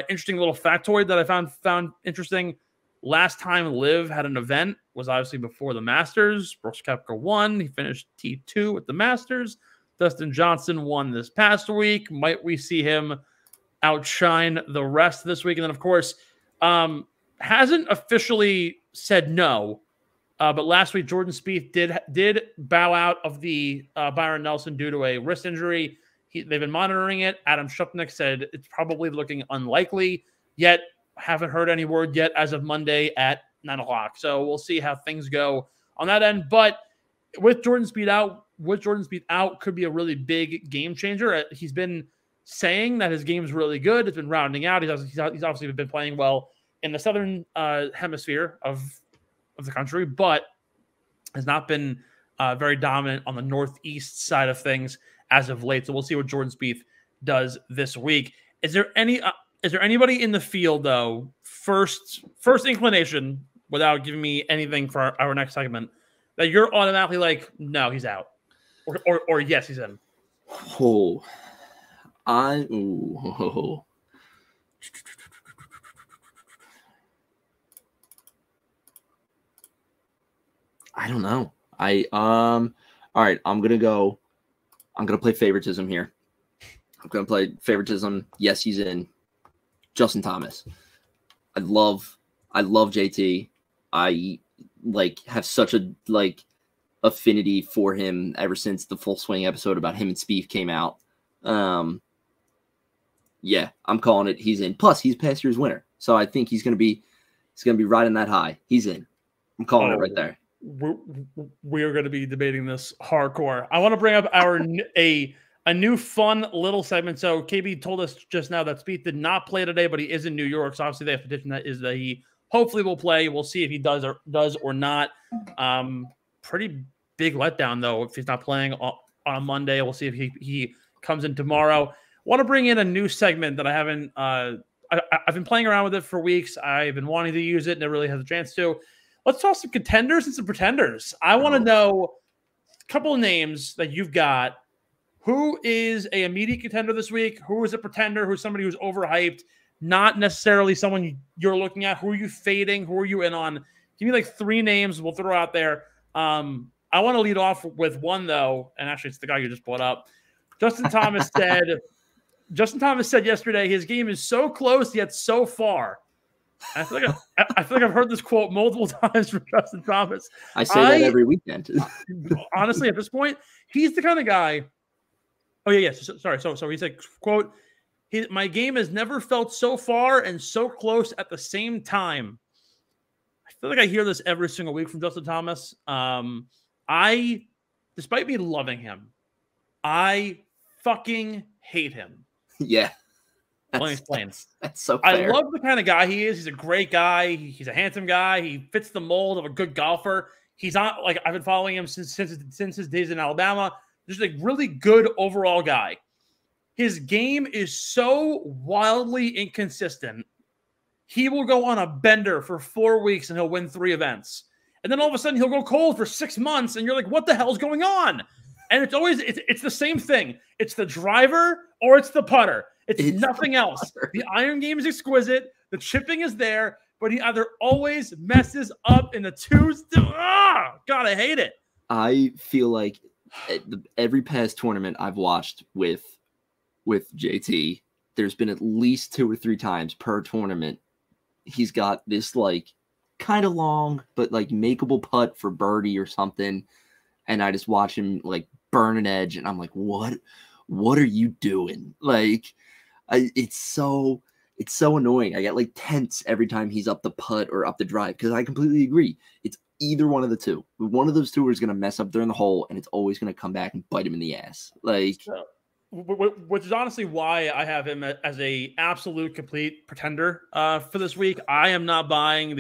Interesting little factoid that I found interesting. Last time LIV had an event was obviously before the Masters. Brooks Koepka won. He finished T2 at the Masters. Dustin Johnson won this past week. Might we see him outshine the rest this week? And then, of course, hasn't officially said no. But last week, Jordan Spieth did bow out of the Byron Nelson due to a wrist injury. They've been monitoring it. Adam Shupnick said it's probably looking unlikely, yet haven't heard any word yet as of Monday at 9 o'clock. So we'll see how things go on that end. But with Jordan Spieth out, could be a really big game changer. He's been saying that his game is really good. It's been rounding out. He's obviously been playing well in the southern hemisphere of the country, but has not been very dominant on the northeast side of things as of late. So we'll see what Jordan Spieth does this week. Is there anybody in the field though? First inclination, without giving me anything for our next segment, that you're automatically like, no, he's out, or yes, he's in. I don't know. All right, I'm gonna play favoritism here. I'm gonna play favoritism. Yes, he's in. Justin Thomas. I love JT. I have such a affinity for him ever since the Full Swing episode about him and Spieth came out. Yeah, I'm calling it. He's in. Plus, he's past year's winner, so I think he's gonna be riding that high. He's in. I'm calling it right there. We're going to be debating this hardcore. I want to bring up a new fun little segment. So KB told us just now that Spieth did not play today, but he is in New York. So obviously the expectation that is that he hopefully will play. We'll see if he does or not. Pretty big letdown though if he's not playing on a Monday. We'll see if he comes in tomorrow. Want to bring in a new segment that I haven't. I've been playing around with it for weeks. I've been wanting to use it, and never really had a chance to. Let's talk some contenders and some pretenders. I want to know a couple of names that you've got. Who is an immediate contender this week? Who is a pretender? Who's somebody who's overhyped? Not necessarily someone you're looking at. Who are you fading? Who are you in on? Give me 3 names we'll throw out there. I want to lead off with one, though, and actually it's the guy you just brought up. Justin Thomas said yesterday his game is so close yet so far. I feel like I've heard this quote multiple times from Justin Thomas. I say that every weekend. Honestly, at this point, he's the kind of guy. Oh yeah. Sorry. So he said, "quote My game has never felt so far and so close at the same time." I feel like I hear this every single week from Justin Thomas. Despite me loving him, I fucking hate him. Yeah. Let me explain. That's so fair. I love the kind of guy he is. He's a great guy. He's a handsome guy. He fits the mold of a good golfer. He's on, I've been following him since his days in Alabama. Just a really good overall guy. His game is so wildly inconsistent. He will go on a bender for 4 weeks and he'll win 3 events. And then all of a sudden he'll go cold for 6 months and you're like, what the hell's going on? And it's always, it's the same thing. It's the driver or it's the putter. It's nothing else. The iron game is exquisite. The chipping is there, but he either always messes up in the twos. God, I hate it. I feel like every past tournament I've watched with JT, there's been at least 2 or 3 times per tournament. He's got this like kind of long, but like makeable putt for birdie or something. And I just watch him like burn an edge. And I'm like, what are you doing? Like, it's so annoying. I get like tense every time he's up the putt or up the drive. Cause I completely agree. It's either one of the two. One of those two is going to mess up during the hole and it's always going to come back and bite him in the ass. Like, which is honestly why I have him as a absolute complete pretender for this week. I am not buying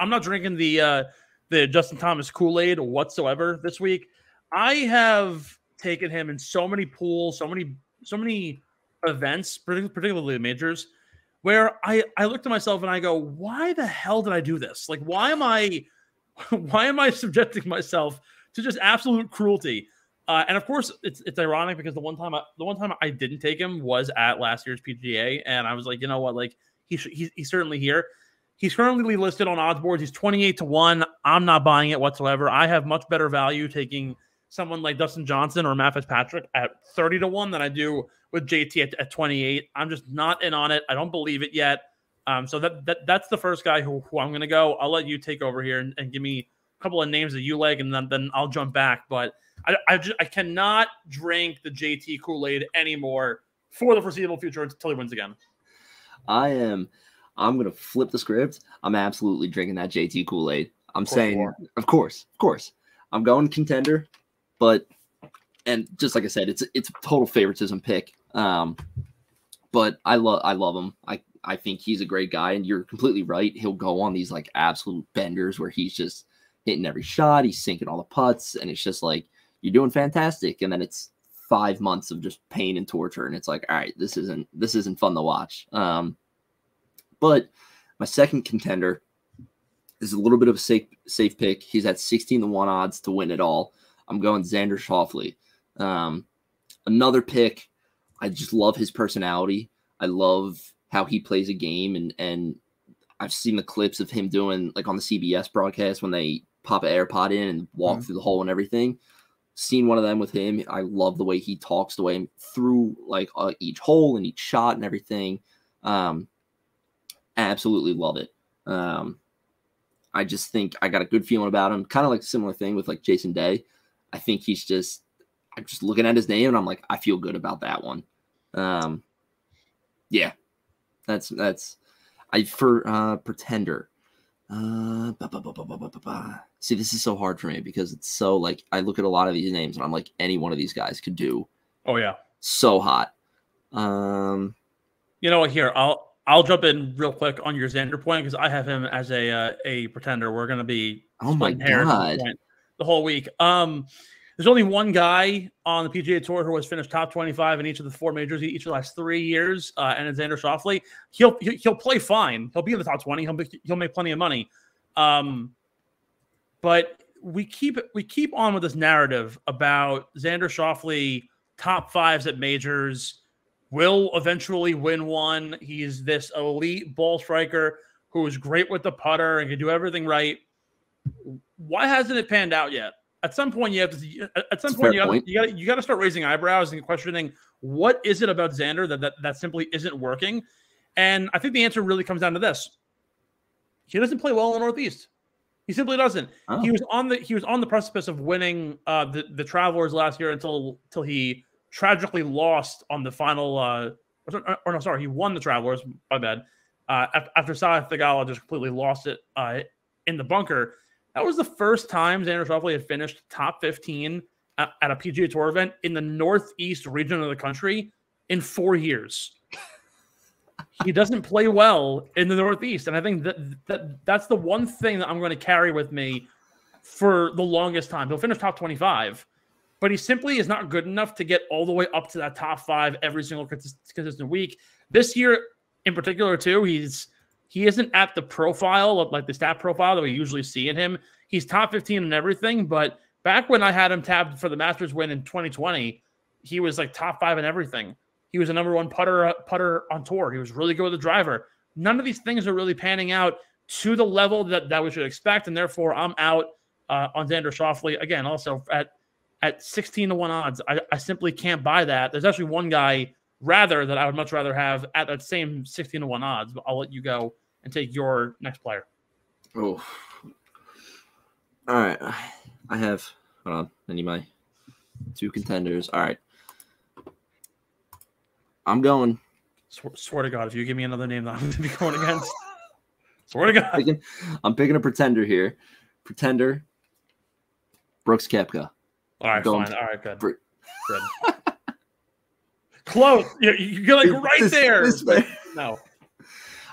I'm not drinking the Justin Thomas Kool-Aid whatsoever this week. I have taken him in so many pools, so many events, particularly the majors, where I look to myself and I go, why the hell did I do this? Like, why am I subjecting myself to just absolute cruelty? And of course, it's ironic because the one time I didn't take him was at last year's PGA, and I was like, you know what, like he's certainly here. He's currently listed on odds boards. He's 28-1. I'm not buying it whatsoever. I have much better value taking someone like Dustin Johnson or Matt Fitzpatrick at 30-1 than I do with JT at 28. I'm just not in on it. I don't believe it yet. So that's the first guy who I'm going to go. I'll let you take over here and give me a couple of names that you like, and then I'll jump back. But I cannot drink the JT Kool-Aid anymore for the foreseeable future until he wins again. I'm going to flip the script. I'm absolutely drinking that JT Kool-Aid. I'm saying, of course. I'm going contender, and just like I said, it's a total favoritism pick. But I love him. I think he's a great guy, and you're completely right. He'll go on these like absolute benders where he's just hitting every shot. He's sinking all the putts, and it's just like, you're doing fantastic. And then it's 5 months of just pain and torture. And it's like, all right, this isn't fun to watch. But my second contender is a little bit of a safe pick. He's at 16-1 odds to win it all. I'm going Xander Schauffele. Another pick. I just love his personality. I love how he plays a game. And I've seen the clips of him doing like on the CBS broadcast when they pop an AirPod in and walk through the hole and everything. Seen one of them with him. I love the way he talks, the way through like each hole and each shot and everything. Absolutely love it. I just think I got a good feeling about him. Kind of like a similar thing with like Jason Day. I think I'm just looking at his name and I'm like, I feel good about that one. Yeah, that's for pretender. See, this is so hard for me because it's so like I look at a lot of these names and I'm like, any one of these guys could do. Oh yeah, so hot. You know what? Here, I'll jump in real quick on your Xander point because I have him as a pretender. We're gonna be the whole week. There's only one guy on the PGA Tour who has finished top 25 in each of the 4 majors each of the last 3 years, and it's Xander Schauffele. He'll play fine. He'll be in the top 20. He'll make plenty of money. But we keep on with this narrative about Xander Schauffele top 5s at majors, will eventually win one. He's this elite ball striker who is great with the putter and can do everything right. Why hasn't it panned out yet? At some point, you got to start raising eyebrows and questioning what is it about Xander that simply isn't working. And I think the answer really comes down to this: he doesn't play well in the Northeast. He simply doesn't. Oh. He was on the precipice of winning the Travelers last year until he tragically lost on the final. He won the Travelers. My bad. After Sahith Theegala just completely lost it in the bunker. That was the first time Xander Schauffele had finished top 15 at a PGA Tour event in the Northeast region of the country in 4 years. He doesn't play well in the Northeast, and I think that's the one thing that I'm going to carry with me for the longest time. He'll finish top 25, but he simply is not good enough to get all the way up to that top 5 every single consistent week. This year in particular, too, he isn't at the profile of like the stat profile that we usually see in him. He's top 15 in everything, but back when I had him tabbed for the Masters win in 2020, he was like top 5 in everything. He was a #1 putter on tour. He was really good with the driver. None of these things are really panning out to the level that we should expect, and therefore I'm out on Xander Schauffele. Again, also at 16-1 odds. I simply can't buy that. There's actually one guy that I would much rather have at that same 16-1 odds, but I'll let you go and take your next player. Oh. All right. I have, hold on, I need my 2 contenders. All right. I'm going. Swear to God, if you give me another name that I'm going to be going against. Swear to God. I'm picking a pretender here. Pretender, Brooks Koepka. All right, fine. All right, good. Good. Close. You're like right there. No.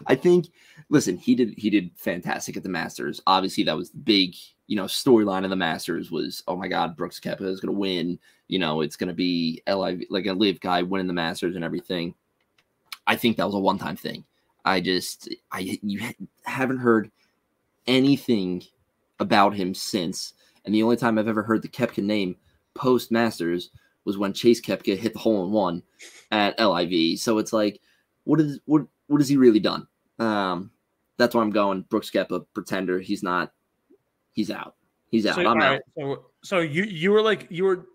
I think, listen, he did fantastic at the Masters. Obviously, that was the big, storyline of the Masters was, oh my God, Brooks Koepka is going to win. It's going to be LIV, like a LIV guy winning the Masters and everything. I think that was a one-time thing. You haven't heard anything about him since. And the only time I've ever heard the Koepka name post-Masters was when Chase Koepka hit the hole-in-one at LIV. So it's like, what has he really done? That's why I'm going Brooks Koepka, pretender. He's out. He's out. I'm out. So you were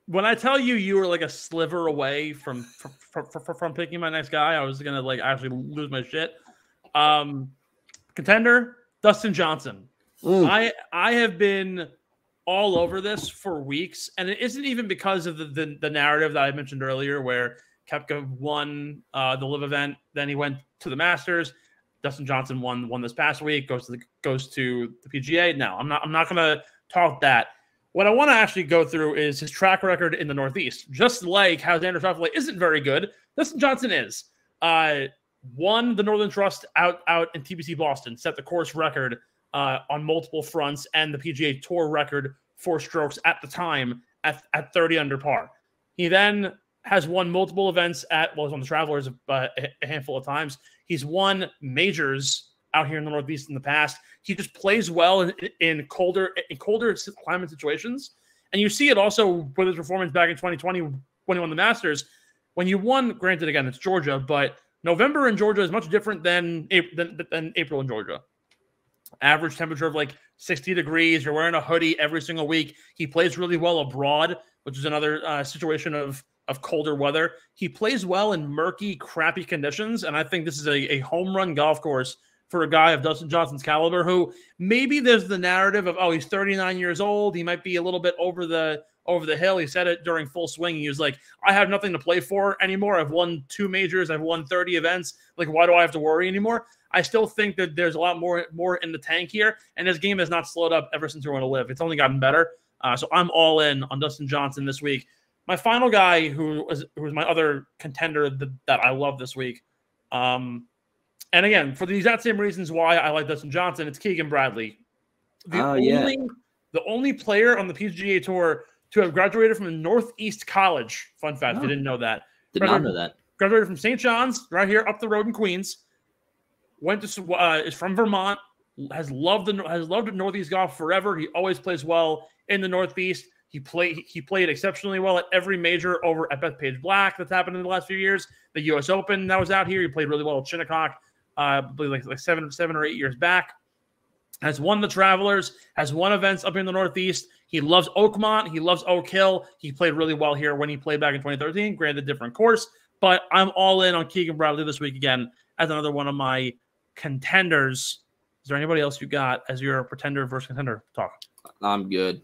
when I tell you were like a sliver away from picking my next guy, I was gonna like actually lose my shit. Contender, Dustin Johnson. I have been all over this for weeks, and it isn't even because of the narrative that I mentioned earlier, where Koepka won the LIV event, then he went to the Masters. Dustin Johnson won this past week, goes to the PGA. No, I'm not going to talk that. What I want to actually go through is his track record in the Northeast. Just like how Xander Schauffele isn't very good, Dustin Johnson is. Won the Northern Trust out in TPC Boston, set the course record on multiple fronts, and the PGA Tour record for strokes at the time at 30 under par. He then has won multiple events was on the Travelers a handful of times. He's won majors out here in the Northeast in the past. He just plays well in colder climate situations. And you see it also with his performance back in 2020 when he won the Masters. When you won, granted, again, it's Georgia, but November in Georgia is much different than April in Georgia. Average temperature of like 60 degrees. You're wearing a hoodie every single week. He plays really well abroad, which is another situation of colder weather. He plays well in murky, crappy conditions, and I think this is a home run golf course for a guy of Dustin Johnson's caliber, who maybe there's the narrative of, oh, he's 39 years old. He might be a little bit over the hill. He said it during full swing. He was like, I have nothing to play for anymore. I've won 2 majors. I've won 30 events. Like, why do I have to worry anymore? I still think that there's a lot more in the tank here, and his game has not slowed up ever since we went to LIV. It's only gotten better. So I'm all in on Dustin Johnson this week. My final guy, who was my other contender that I love this week, and again, for the exact same reasons why I like Dustin Johnson, it's Keegan Bradley. The only player on the PGA Tour to have graduated from a Northeast college. Fun fact, I didn't know that. Did not know that. Graduated from St. John's, right here up the road in Queens. Is from Vermont. Has loved Northeast golf forever. He always plays well in the Northeast. He played exceptionally well at every major over at Bethpage Black that's happened in the last few years. The U.S. Open that was out here. He played really well at Shinnecock, I believe like 7 or 8 years back. Has won the Travelers. Has won events up in the Northeast. He loves Oakmont. He loves Oak Hill. He played really well here when he played back in 2013. Granted, different course, but I'm all in on Keegan Bradley this week again as another one of my contenders. Is there anybody else you got as your pretender versus contender talk? I'm good.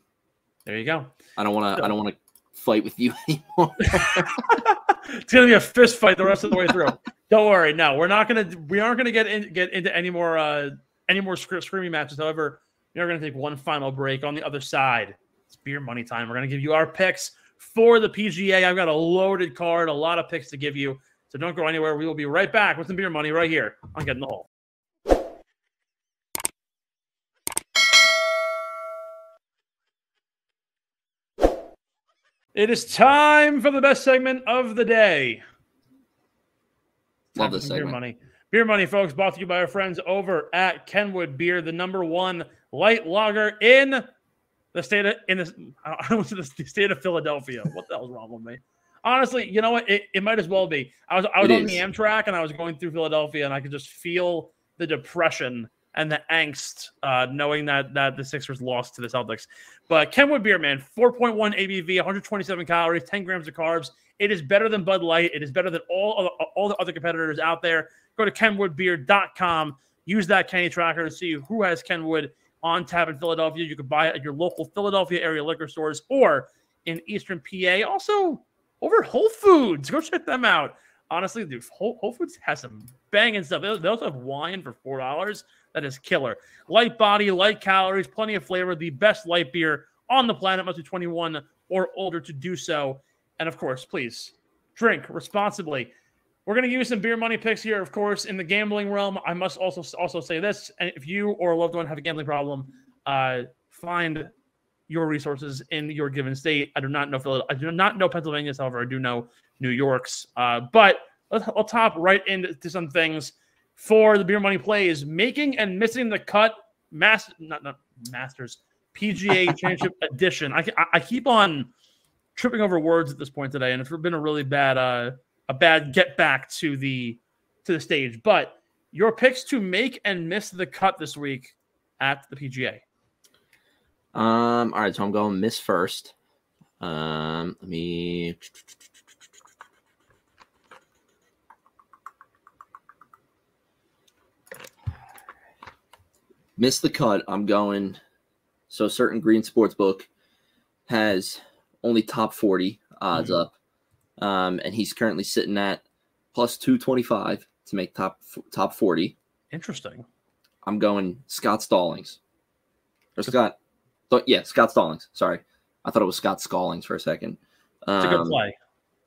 There you go. I don't want to fight with you anymore. It's gonna be a fist fight the rest of the way through. Don't worry. No, we aren't gonna get into any more screaming matches. However, we are gonna take one final break. On the other side, it's beer money time. We're gonna give you our picks for the PGA. I've got a loaded card, a lot of picks to give you. So don't go anywhere. We will be right back with some beer money right here on Getting the Hole. It is time for the best segment of the day. Love this segment. Beer Money. Beer Money, folks, brought to you by our friends over at Kenwood Beer, the #1 light lager in the state of Philadelphia. What the hell's wrong with me? Honestly, you know what? It might as well be. I was on the Amtrak and I was going through Philadelphia and I could just feel the depression and the angst knowing that the Sixers lost to the Celtics. But Kenwood Beer, man, 4.1 ABV, 127 calories, 10 grams of carbs. It is better than Bud Light. It is better than all the other competitors out there. Go to kenwoodbeer.com. Use that Kenny tracker to see who has Kenwood on tap in Philadelphia. You can buy it at your local Philadelphia area liquor stores or in Eastern PA. Also, over at Whole Foods. Go check them out. Honestly, dude, Whole Foods has some banging stuff. They also have wine for $4. That is killer. Light body, light calories, plenty of flavor. The best light beer on the planet. Must be 21 or older to do so. And, of course, please drink responsibly. We're going to give you some beer money picks here, of course, in the gambling realm. I must also say this. If you or a loved one have a gambling problem, find your resources in your given state. I do not know Pennsylvania's, however, I do know New York's. But I'll top right into some things for the beer money plays. Making and missing the cut, Masters, PGA Championship edition. I keep on tripping over words at this point today, and it's been a really bad get back to the stage. But your picks to make and miss the cut this week at the PGA. All right, so I'm going miss first. Let me miss the cut. I'm going. So certain green sportsbook has only top 40 odds up. And he's currently sitting at plus 225 to make top 40. Interesting. I'm going Scott Stallings. Or Scott. Yeah, Scott Stallings. Sorry. I thought it was Scott Scallings for a second. It's a good play.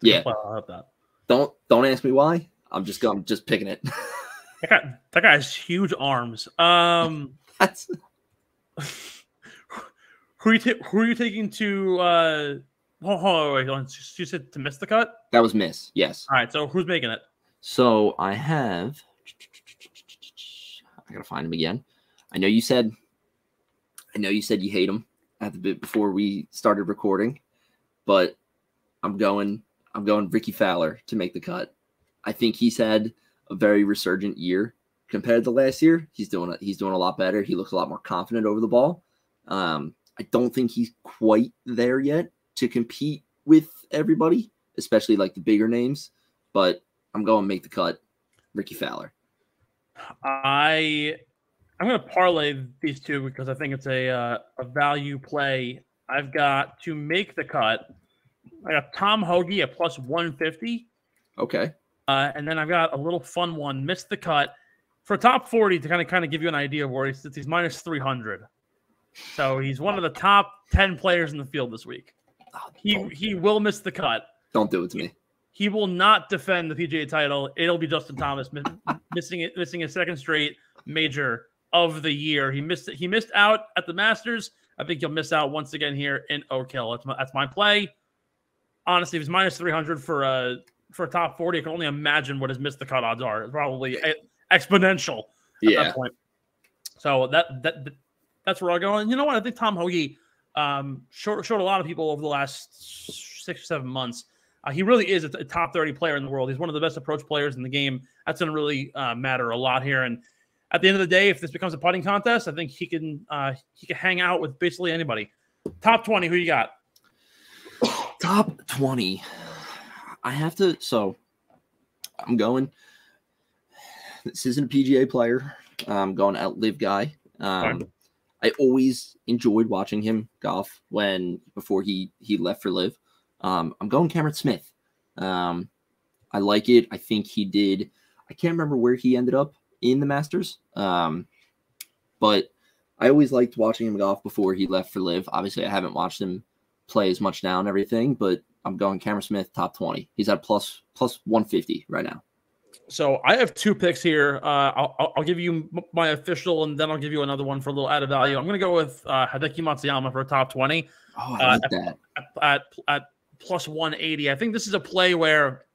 Yeah. I love that. Don't ask me why. I'm just picking it. That guy has huge arms. That's... who are you taking to hold on. You said to miss the cut? That was miss, yes. All right, so who's making it? So I gotta find him again. I know you said you hate him at the bit before we started recording, but I'm going Ricky Fowler to make the cut. I think he's had a very resurgent year compared to last year. He's doing a lot better. He looks a lot more confident over the ball. I don't think he's quite there yet to compete with everybody, especially like the bigger names, but I'm going to make the cut, Ricky Fowler. I'm going to parlay these two because I think it's a value play. I've got to make the cut. I got Tom Hoge at plus 150. Okay. And then I've got a little fun one, miss the cut for top 40 to kind of give you an idea of where he sits. He's minus 300. So he's one of the top 10 players in the field this week. He will miss the cut. Don't do it to me. He will not defend the PGA title. It'll be Justin Thomas missing a second straight major of the year. He missed out at the Masters. I think he'll miss out once again here in Oak Hill. That's my play. Honestly, if he's minus 300 for a top 40, I can only imagine what his miss the cut odds are. It's probably exponential at that point. So that's where I'll go. And you know what? I think Tom Hoge showed a lot of people over the last 6 or 7 months. He really is a top 30 player in the world. He's one of the best approach players in the game. That's going to really matter a lot here. And at the end of the day, if this becomes a putting contest, I think he can hang out with basically anybody. Top 20, who you got? Top 20. I have to. So I'm going. This isn't a PGA player. I'm going out LIV guy. I always enjoyed watching him golf before he left for LIV. I'm going Cameron Smith. I like it. I think he did. I can't remember where he ended up in the Masters. But I always liked watching him golf before he left for LIV. Obviously, I haven't watched him play as much now and everything, but I'm going Cameron Smith top 20. He's at plus 150 right now. So I have 2 picks here. I'll give you my official, and then I'll give you another one for a little added value. I'm going to go with Hideki Matsuyama for top 20. Oh, I like that. At plus 180. I think this is a play where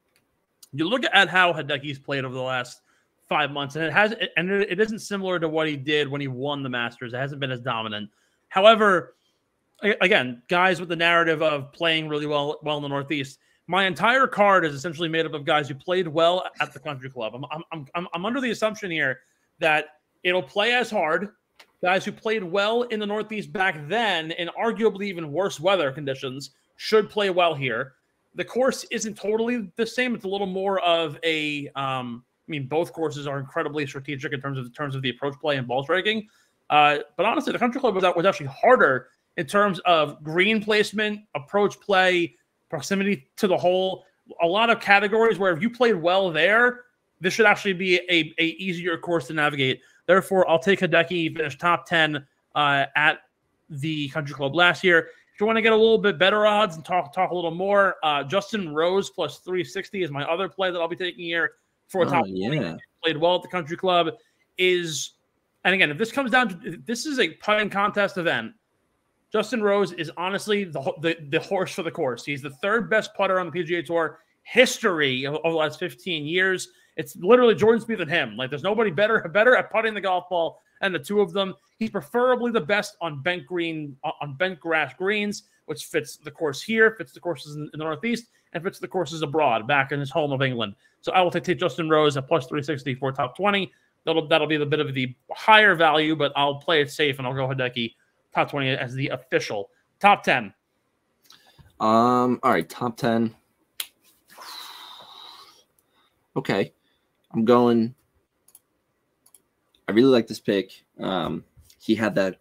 you look at how Hideki's played over the last 5 months, and it isn't similar to what he did when he won the Masters. It hasn't been as dominant. However, again, guys with the narrative of playing really well in the Northeast. My entire card is essentially made up of guys who played well at the country club. I'm under the assumption here that it'll play as hard. Guys who played well in the Northeast back then in arguably even worse weather conditions should play well here. The course isn't totally the same. It's a little more of a I mean, both courses are incredibly strategic in terms of the approach play and ball striking. But honestly, the country club was actually harder in terms of green placement, approach play, proximity to the hole. A lot of categories where if you played well there, this should actually be a easier course to navigate. Therefore, I'll take Hideki, finished top 10 at the country club last year. If you want to get a little bit better odds and talk a little more, Justin Rose plus 360 is my other play that I'll be taking here for a top 20. Played well at the country club. And again, if this comes down to, this is a putting contest event. Justin Rose is honestly the horse for the course. He's the third best putter on the PGA Tour history of the last 15 years. It's literally Jordan Spieth and him. Like, there's nobody better at putting the golf ball than the two of them. He's preferably the best on bent grass greens, which fits the course here, fits the courses in the Northeast, and fits the courses abroad, back in his home of England. So I will take Justin Rose at plus 360 for top 20. That'll be a bit of the higher value, but I'll play it safe and I'll go Hideki top 20 as the official. Top 10. All right, top 10. Okay. I really like this pick. He had that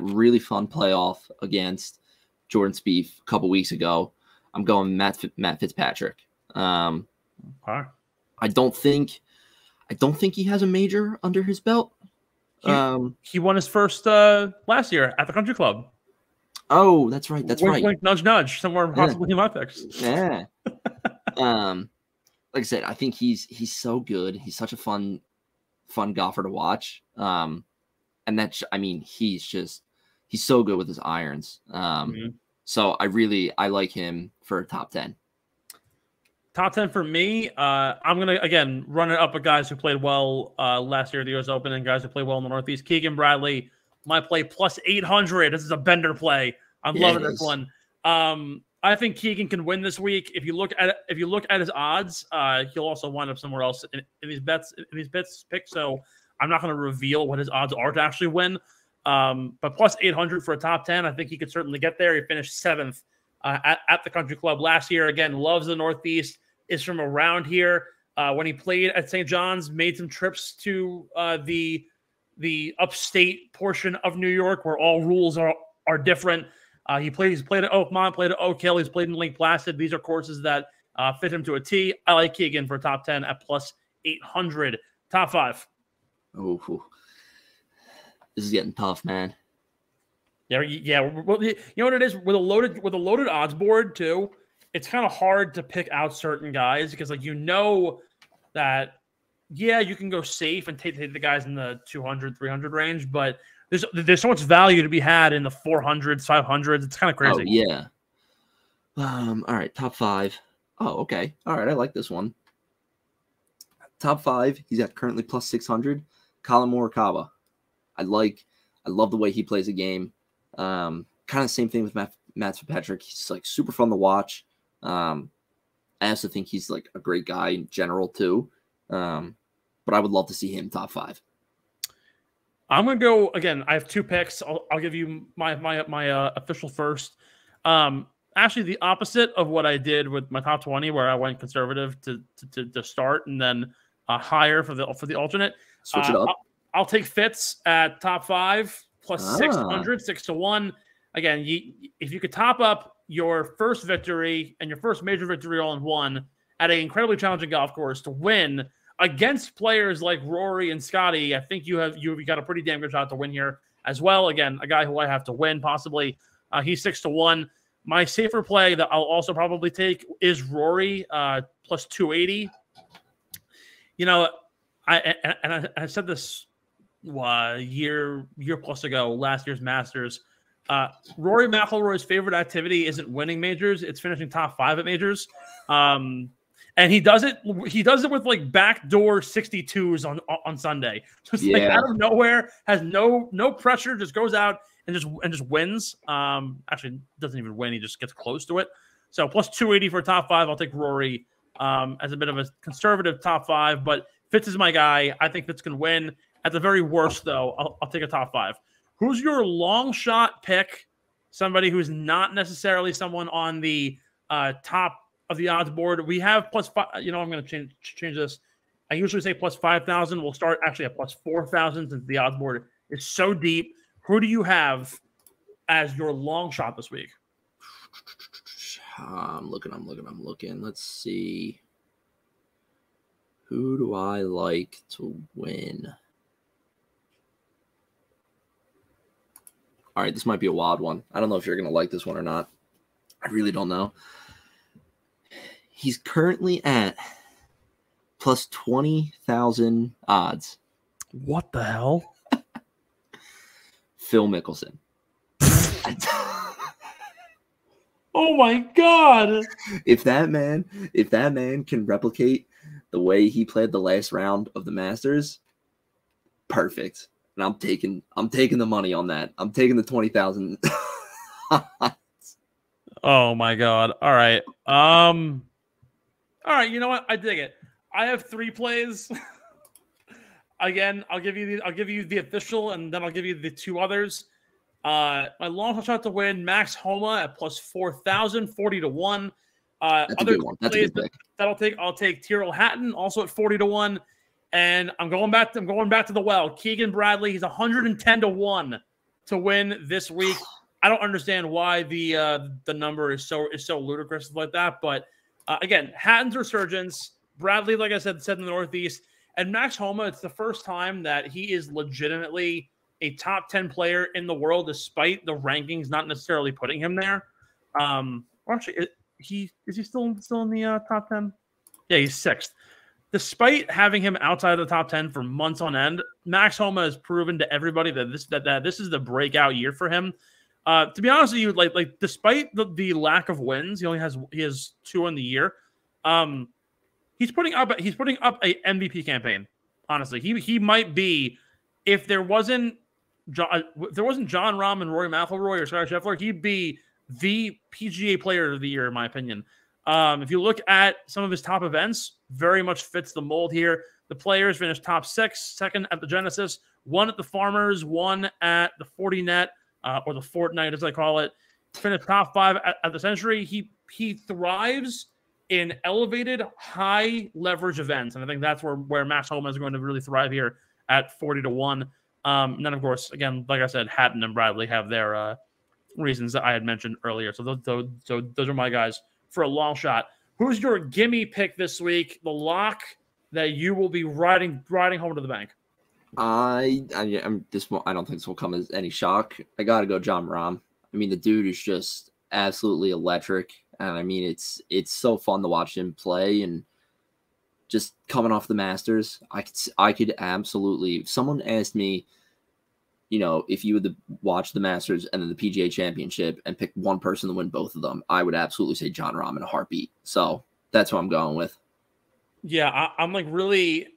really fun playoff against Jordan Spieth a couple weeks ago. I'm going Matt Fitzpatrick. I don't think he has a major under his belt. He won his first last year at the country club. Oh, that's right. That's wink, right. Wink, nudge, nudge. Somewhere possibly in my picks. Yeah. Like I said, I think he's so good. He's such a fun golfer to watch. And he's so good with his irons. So I like him for top 10. Top 10 for me. I'm going to, again, run it up with guys who played well last year at the US Open and guys who played well in the Northeast. Keegan Bradley, my play plus 800. This is a bender play. I'm loving this one. I think Keegan can win this week. If you look at his odds, he'll also wind up somewhere else in these bets picks. So I'm not going to reveal what his odds are to actually win. But plus 800 for a top 10, I think he could certainly get there. He finished 7th at the country club last year. Again, loves the Northeast, is from around here. When he played at St. John's, made some trips to the upstate portion of New York where all rules are different. He's played at Oakmont, played at Oak Hill. He's played in Lake Placid. These are courses that fit him to a T. I like Keegan for top 10 at plus 800. Top 5. Oh, this is getting tough, man. Yeah. Well, you know what it is with a loaded odds board too. It's kind of hard to pick out certain guys because, like, that you can go safe and take the guys in the 200, 300 range, but there's so much value to be had in the 400s, 500s. It's kind of crazy. Oh, yeah. All right, top 5. Oh, okay. All right, I like this one. Top 5. He's at currently plus 600. Colin Morikawa. I love the way he plays a game. Kind of same thing with Matt Fitzpatrick. He's like super fun to watch. I also think he's like a great guy in general too. But I would love to see him top 5. I'm gonna go again. I have 2 picks. I'll give you my official first. Actually, the opposite of what I did with my top 20, where I went conservative to start and then higher for the alternate. Switch it up. I'll take Fitz at top 5 plus 600, 6-1. Again, if you could top up your first victory and your first major victory all in one at an incredibly challenging golf course to win against players like Rory and Scotty, I think you've got a pretty damn good shot to win here as well. Again, a guy who I have to win possibly. He's 6-1. My safer play that I'll also probably take is Rory plus 280. You know, I said this year plus ago, last year's Masters. Rory McIlroy's favorite activity isn't winning majors; it's finishing top 5 at majors. And he does it with like backdoor 62s on Sunday. Just like out of nowhere, has no pressure, just goes out and just wins. Actually doesn't even win, he just gets close to it. So plus 280 for top 5. I'll take Rory as a bit of a conservative top 5, but Fitz is my guy. I think Fitz can win. At the very worst, though, I'll take a top 5. Who's your long shot pick? Somebody who's not necessarily someone on the top of the odds board. We have plus 5. I'm going to change this. I usually say plus 5,000. We'll start actually at plus 4,000 since the odds board is so deep. Who do you have as your long shot this week? I'm looking. Let's see. Who do I like to win? All right, this might be a wild one. I don't know if you're going to like this one or not. I really don't know. He's currently at plus 20,000 odds. What the hell? Phil Mickelson. Oh my God. If that man can replicate the way he played the last round of the Masters, perfect. And I'm taking the money on that. I'm taking the 20,000. Oh my God. All right. All right, you know what? I dig it. I have 3 plays. Again, I'll give you the official, and then I'll give you the 2 others. My long shot to win, Max Homa at plus 4,000, 40 to 1. That's a good one. That's a good pick. I'll take Tyrrell Hatton also at 40 to 1. And I'm going back to the well. Keegan Bradley, he's 110 to 1 to win this week. I don't understand why the number is so ludicrous like that. But again, Hatton's resurgence, Bradley, like I said in the Northeast, and Max Homa, it's the first time that he is legitimately a top 10 player in the world, despite the rankings not necessarily putting him there. Actually, is he still in the top 10? Yeah, he's 6th. Despite having him outside of the top 10 for months on end, Max Homa has proven to everybody that this is the breakout year for him. To be honest with you, like despite the lack of wins, he has 2 in the year. He's putting up a MVP campaign. Honestly, he might be, if there wasn't John Rahm and Rory McIlroy or Scottie Scheffler, he'd be the PGA Player of the Year in my opinion. If you look at some of his top events, very much fits the mold here. The Players finished top 6, 2nd at the Genesis, 1 at the Farmers, 1 at the 40net, or the Fortnite as I call it. Finished top 5 at the Century. He thrives in elevated, high leverage events, and I think that's where Max Homa is going to really thrive here at 40 to 1. And then of course, again, like I said, Hatton and Bradley have their reasons that I had mentioned earlier. So those are my guys for a long shot. Who's your gimme pick this week? The lock that you will be riding home to the bank. I don't think this will come as any shock. I gotta go John Rahm. I mean, the dude is just absolutely electric, and I mean it's so fun to watch him play. And just coming off the Masters, I could absolutely. If someone asked me, if you would watch the Masters and then the PGA Championship and pick one person to win both of them, I would absolutely say John Rahm in a heartbeat. So that's what I'm going with. Yeah, I'm like really,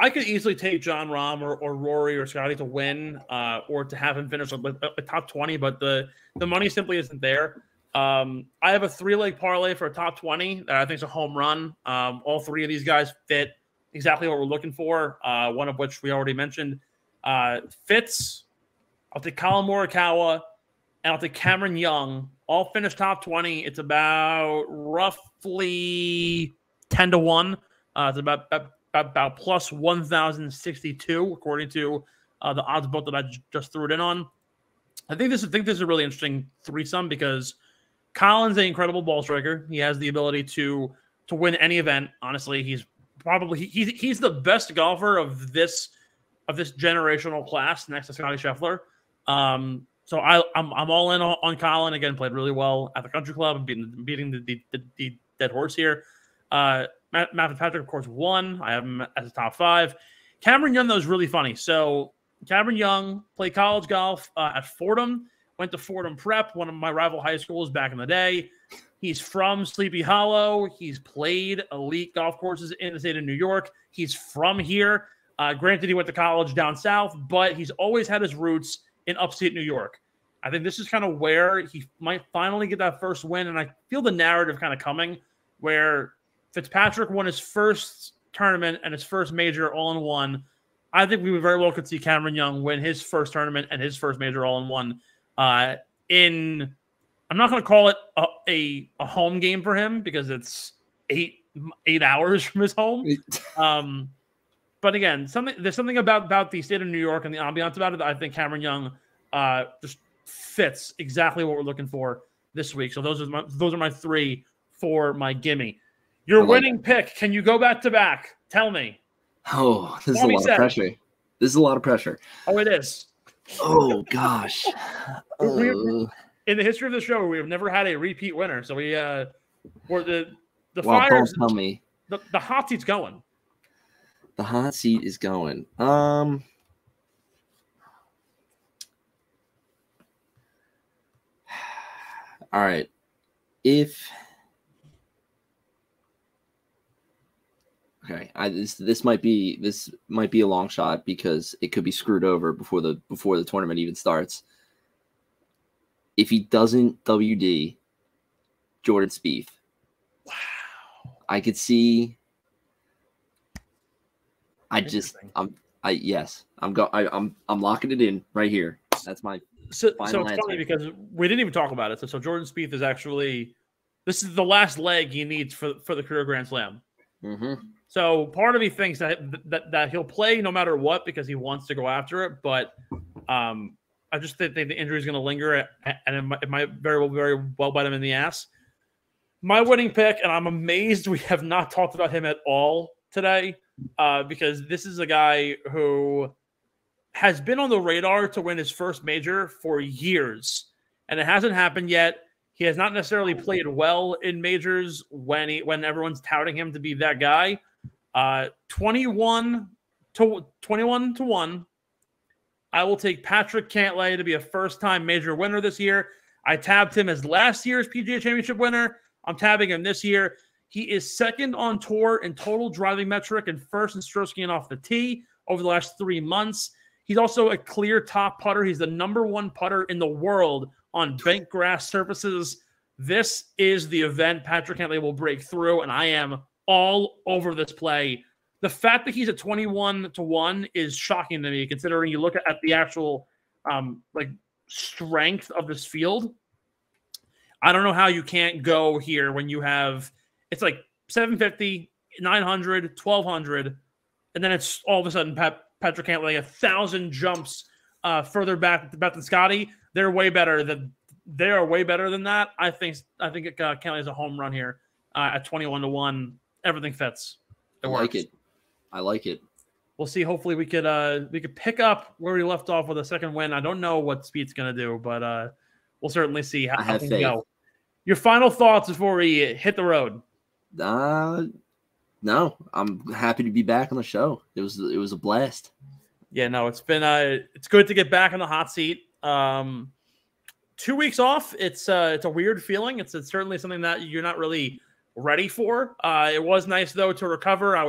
I could easily take John Rahm or Rory or Scotty to win or to have him finish a top 20, but the money simply isn't there. I have a 3-leg parlay for a top 20 that I think is a home run. All 3 of these guys fit exactly what we're looking for, one of which we already mentioned. Fitz, I'll take Colin Morikawa, and I'll take Cameron Young. All finished top 20. It's about roughly 10 to 1. It's about plus 1,062, according to the odds book that I just threw it in on. I think this is a really interesting threesome because Colin's an incredible ball striker. He has the ability to win any event. Honestly, he's the best golfer of this generational class next to Scottie Scheffler. So I'm all in on Colin. Again, played really well at the Country Club and beating the dead horse here. Matt Fitzpatrick, of course, won. I have him as a top 5. Cameron Young, though, is really funny. So Cameron Young played college golf at Fordham, went to Fordham Prep, one of my rival high schools back in the day. He's from Sleepy Hollow. He's played elite golf courses in the state of New York. He's from here. Granted, he went to college down south, but he's always had his roots in upstate New York. I think this is kind of where he might finally get that first win, and I feel the narrative kind of coming where Fitzpatrick won his first tournament and his first major all in one. I think we very well could see Cameron Young win his first tournament and his first major all in one. I'm not going to call it a home game for him because it's eight hours from his home. But again, there's something about the state of New York and the ambiance about it that I think Cameron Young just fits exactly what we're looking for this week. So those are my three for my gimme. Your winning pick. Can you go back to back? Tell me. Oh, this is a lot of pressure. This is a lot of pressure. Oh, it is. Oh gosh. In the history of the show, we have never had a repeat winner. So we're the well, fires. Don't tell me. The hot seat's going. The hot seat is going. All right. This might be a long shot because it could be screwed over before the tournament even starts. If he doesn't WD Jordan Spieth, wow, I could see. I'm locking it in right here. That's my so final it's answer. funny because we didn't even talk about it. So Jordan Spieth is actually this is the last leg he needs for the career Grand Slam. Mm-hmm. So part of me thinks that he'll play no matter what because he wants to go after it. But I just think the injury is going to linger and it might very well bite him in the ass. My winning pick, and I'm amazed we have not talked about him at all today because this is a guy who has been on the radar to win his first major for years, and it hasn't happened yet. He has not necessarily played well in majors when everyone's touting him to be that guy. 21 to 1. I will take Patrick Cantlay to be a first-time major winner this year. I tabbed him as last year's PGA Championship winner. I'm tabbing him this year. He is second on tour in total driving metric and first in stroke gain off the tee over the last 3 months. He's also a clear top putter. He's the number one putter in the world on bent grass surfaces. This is the event Patrick Cantlay will break through, and I am all over this play. The fact that he's at 21 to 1 is shocking to me, considering you look at the actual strength of this field. I don't know how you can't go here when you have it's like 750, 900, 1200, and then it's all of a sudden Patrick Cantlay 1,000 jumps further back than Scotty. They are way better than that. I think Cantlay is a home run here at 21 to 1. Everything fits. I like it. We'll see. Hopefully we could pick up where we left off with a second win. I don't know what Speed's going to do, but we'll certainly see how things go. Your final thoughts before we hit the road? No, I'm happy to be back on the show. It was a blast. Yeah, no, it's been it's good to get back on the hot seat. 2 weeks off. It's a weird feeling. It's certainly something that you're not really ready for. It was nice though to recover. I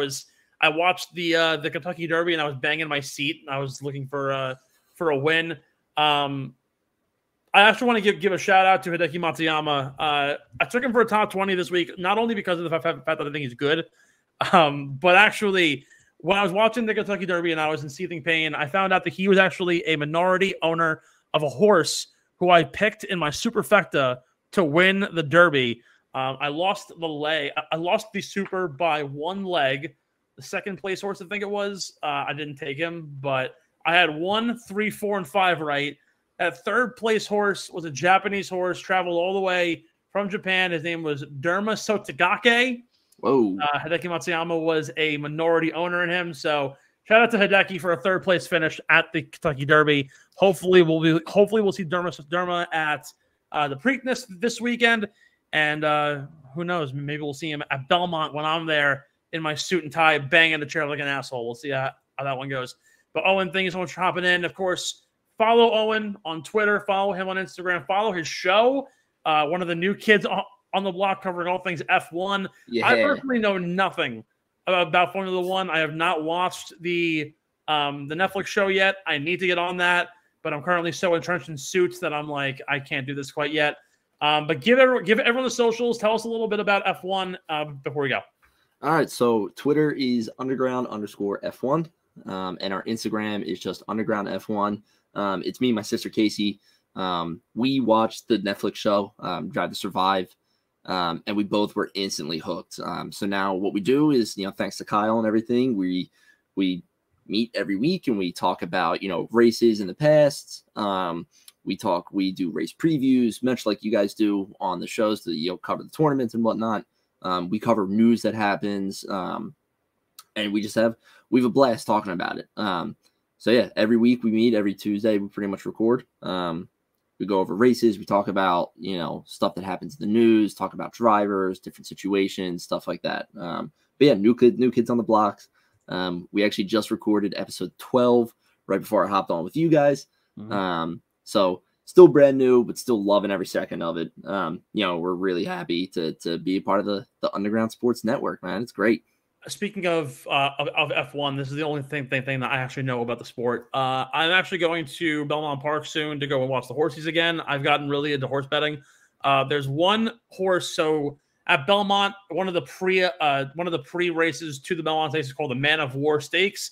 watched the Kentucky Derby and I was banging my seat. I was looking for a win. I actually want to give a shout out to Hideki Matsuyama. I took him for a top 20 this week, not only because of the fact that I think he's good, but actually when I was watching the Kentucky Derby and I was in seething pain, I found out that he was actually a minority owner of a horse who I picked in my superfecta to win the Derby. I lost the leg. I lost the super by one leg. The second place horse, I think it was. I didn't take him, but I had 1, 3, 4, and 5 right. That third place horse was a Japanese horse, traveled all the way from Japan. His name was Derma Sotogake. Whoa. Hideki Matsuyama was a minority owner in him. So shout out to Hideki for a third place finish at the Kentucky Derby. Hopefully we'll see Derma at the Preakness this weekend. And who knows? Maybe we'll see him at Belmont when I'm there in my suit and tie, banging the chair like an asshole. We'll see how that one goes. But Owen, thank you so much for hopping in. Of course, follow Owen on Twitter. Follow him on Instagram. Follow his show. One of the new kids on the block covering all things F1. Yeah. I personally know nothing about Formula One. I have not watched the Netflix show yet. I need to get on that, but I'm currently so entrenched in Suits that I'm like, I can't do this quite yet. But give everyone the socials. Tell us a little bit about F1 before we go. All right. So Twitter is underground_F1. And our Instagram is just underground F1. It's me and my sister Casey. We watched the Netflix show, Drive to Survive. And we both were instantly hooked. So now what we do is, thanks to Kyle and everything, we meet every week and we talk about, races in the past. We do race previews, much like you guys do on the shows to, cover the tournaments and whatnot. We cover news that happens. And we have a blast talking about it. So yeah, every week we meet, every Tuesday we pretty much record. We go over races. We talk about, stuff that happens in the news, talk about drivers, different situations, stuff like that. But yeah, new kids on the blocks. We actually just recorded episode 12 right before I hopped on with you guys. So still brand new, but still loving every second of it. We're really happy to be a part of the Underground Sports Network, man. It's great. Speaking of F1, this is the only thing that I actually know about the sport. I'm actually going to Belmont Park soon to go and watch the horses again. I've gotten really into horse betting. There's one horse. So at Belmont, one of the pre races to the Belmont Stakes is called the Man of War Stakes.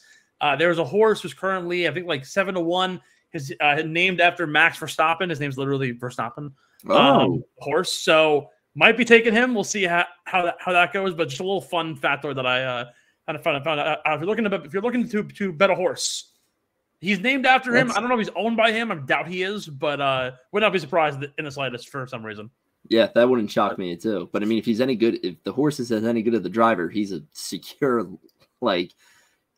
There's a horse who's currently, I think, like 7-1. His named after Max Verstappen. His name's literally Verstappen. Horse. So might be taking him. We'll see how that goes. But just a little fun factor that I found out. If you're looking to bet a horse, he's named after him. I don't know if he's owned by him. I doubt he is, but would not be surprised in the slightest for some reason. Yeah, that wouldn't shock me too. But I mean, if he's any good, if the horse is any good at the driver, he's a secure,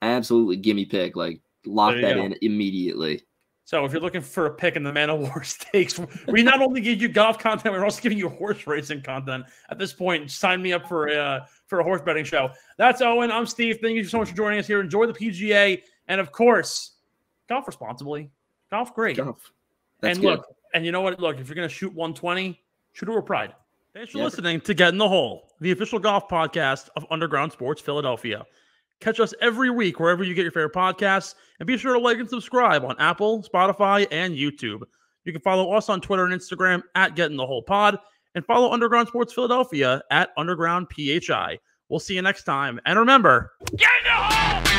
absolutely gimme pick. Lock that in immediately. So if you're looking for a pick in the Man of War Stakes, we not only give you golf content, we're also giving you horse racing content. At this point, sign me up for a horse betting show. That's Owen. I'm Steve. Thank you so much for joining us here. Enjoy the PGA, and of course, golf responsibly. Golf great. Golf. That's and good. Look, and you know what? Look, if you're gonna shoot 120, shoot it with pride. Thanks for listening to Get in the Hole, the official golf podcast of Underground Sports Philadelphia. Catch us every week wherever you get your favorite podcasts, and be sure to like and subscribe on Apple, Spotify, and YouTube. You can follow us on Twitter and Instagram at GetInTheHolePod, and follow Underground Sports Philadelphia at UndergroundPHI. We'll see you next time, and remember, get in the hole!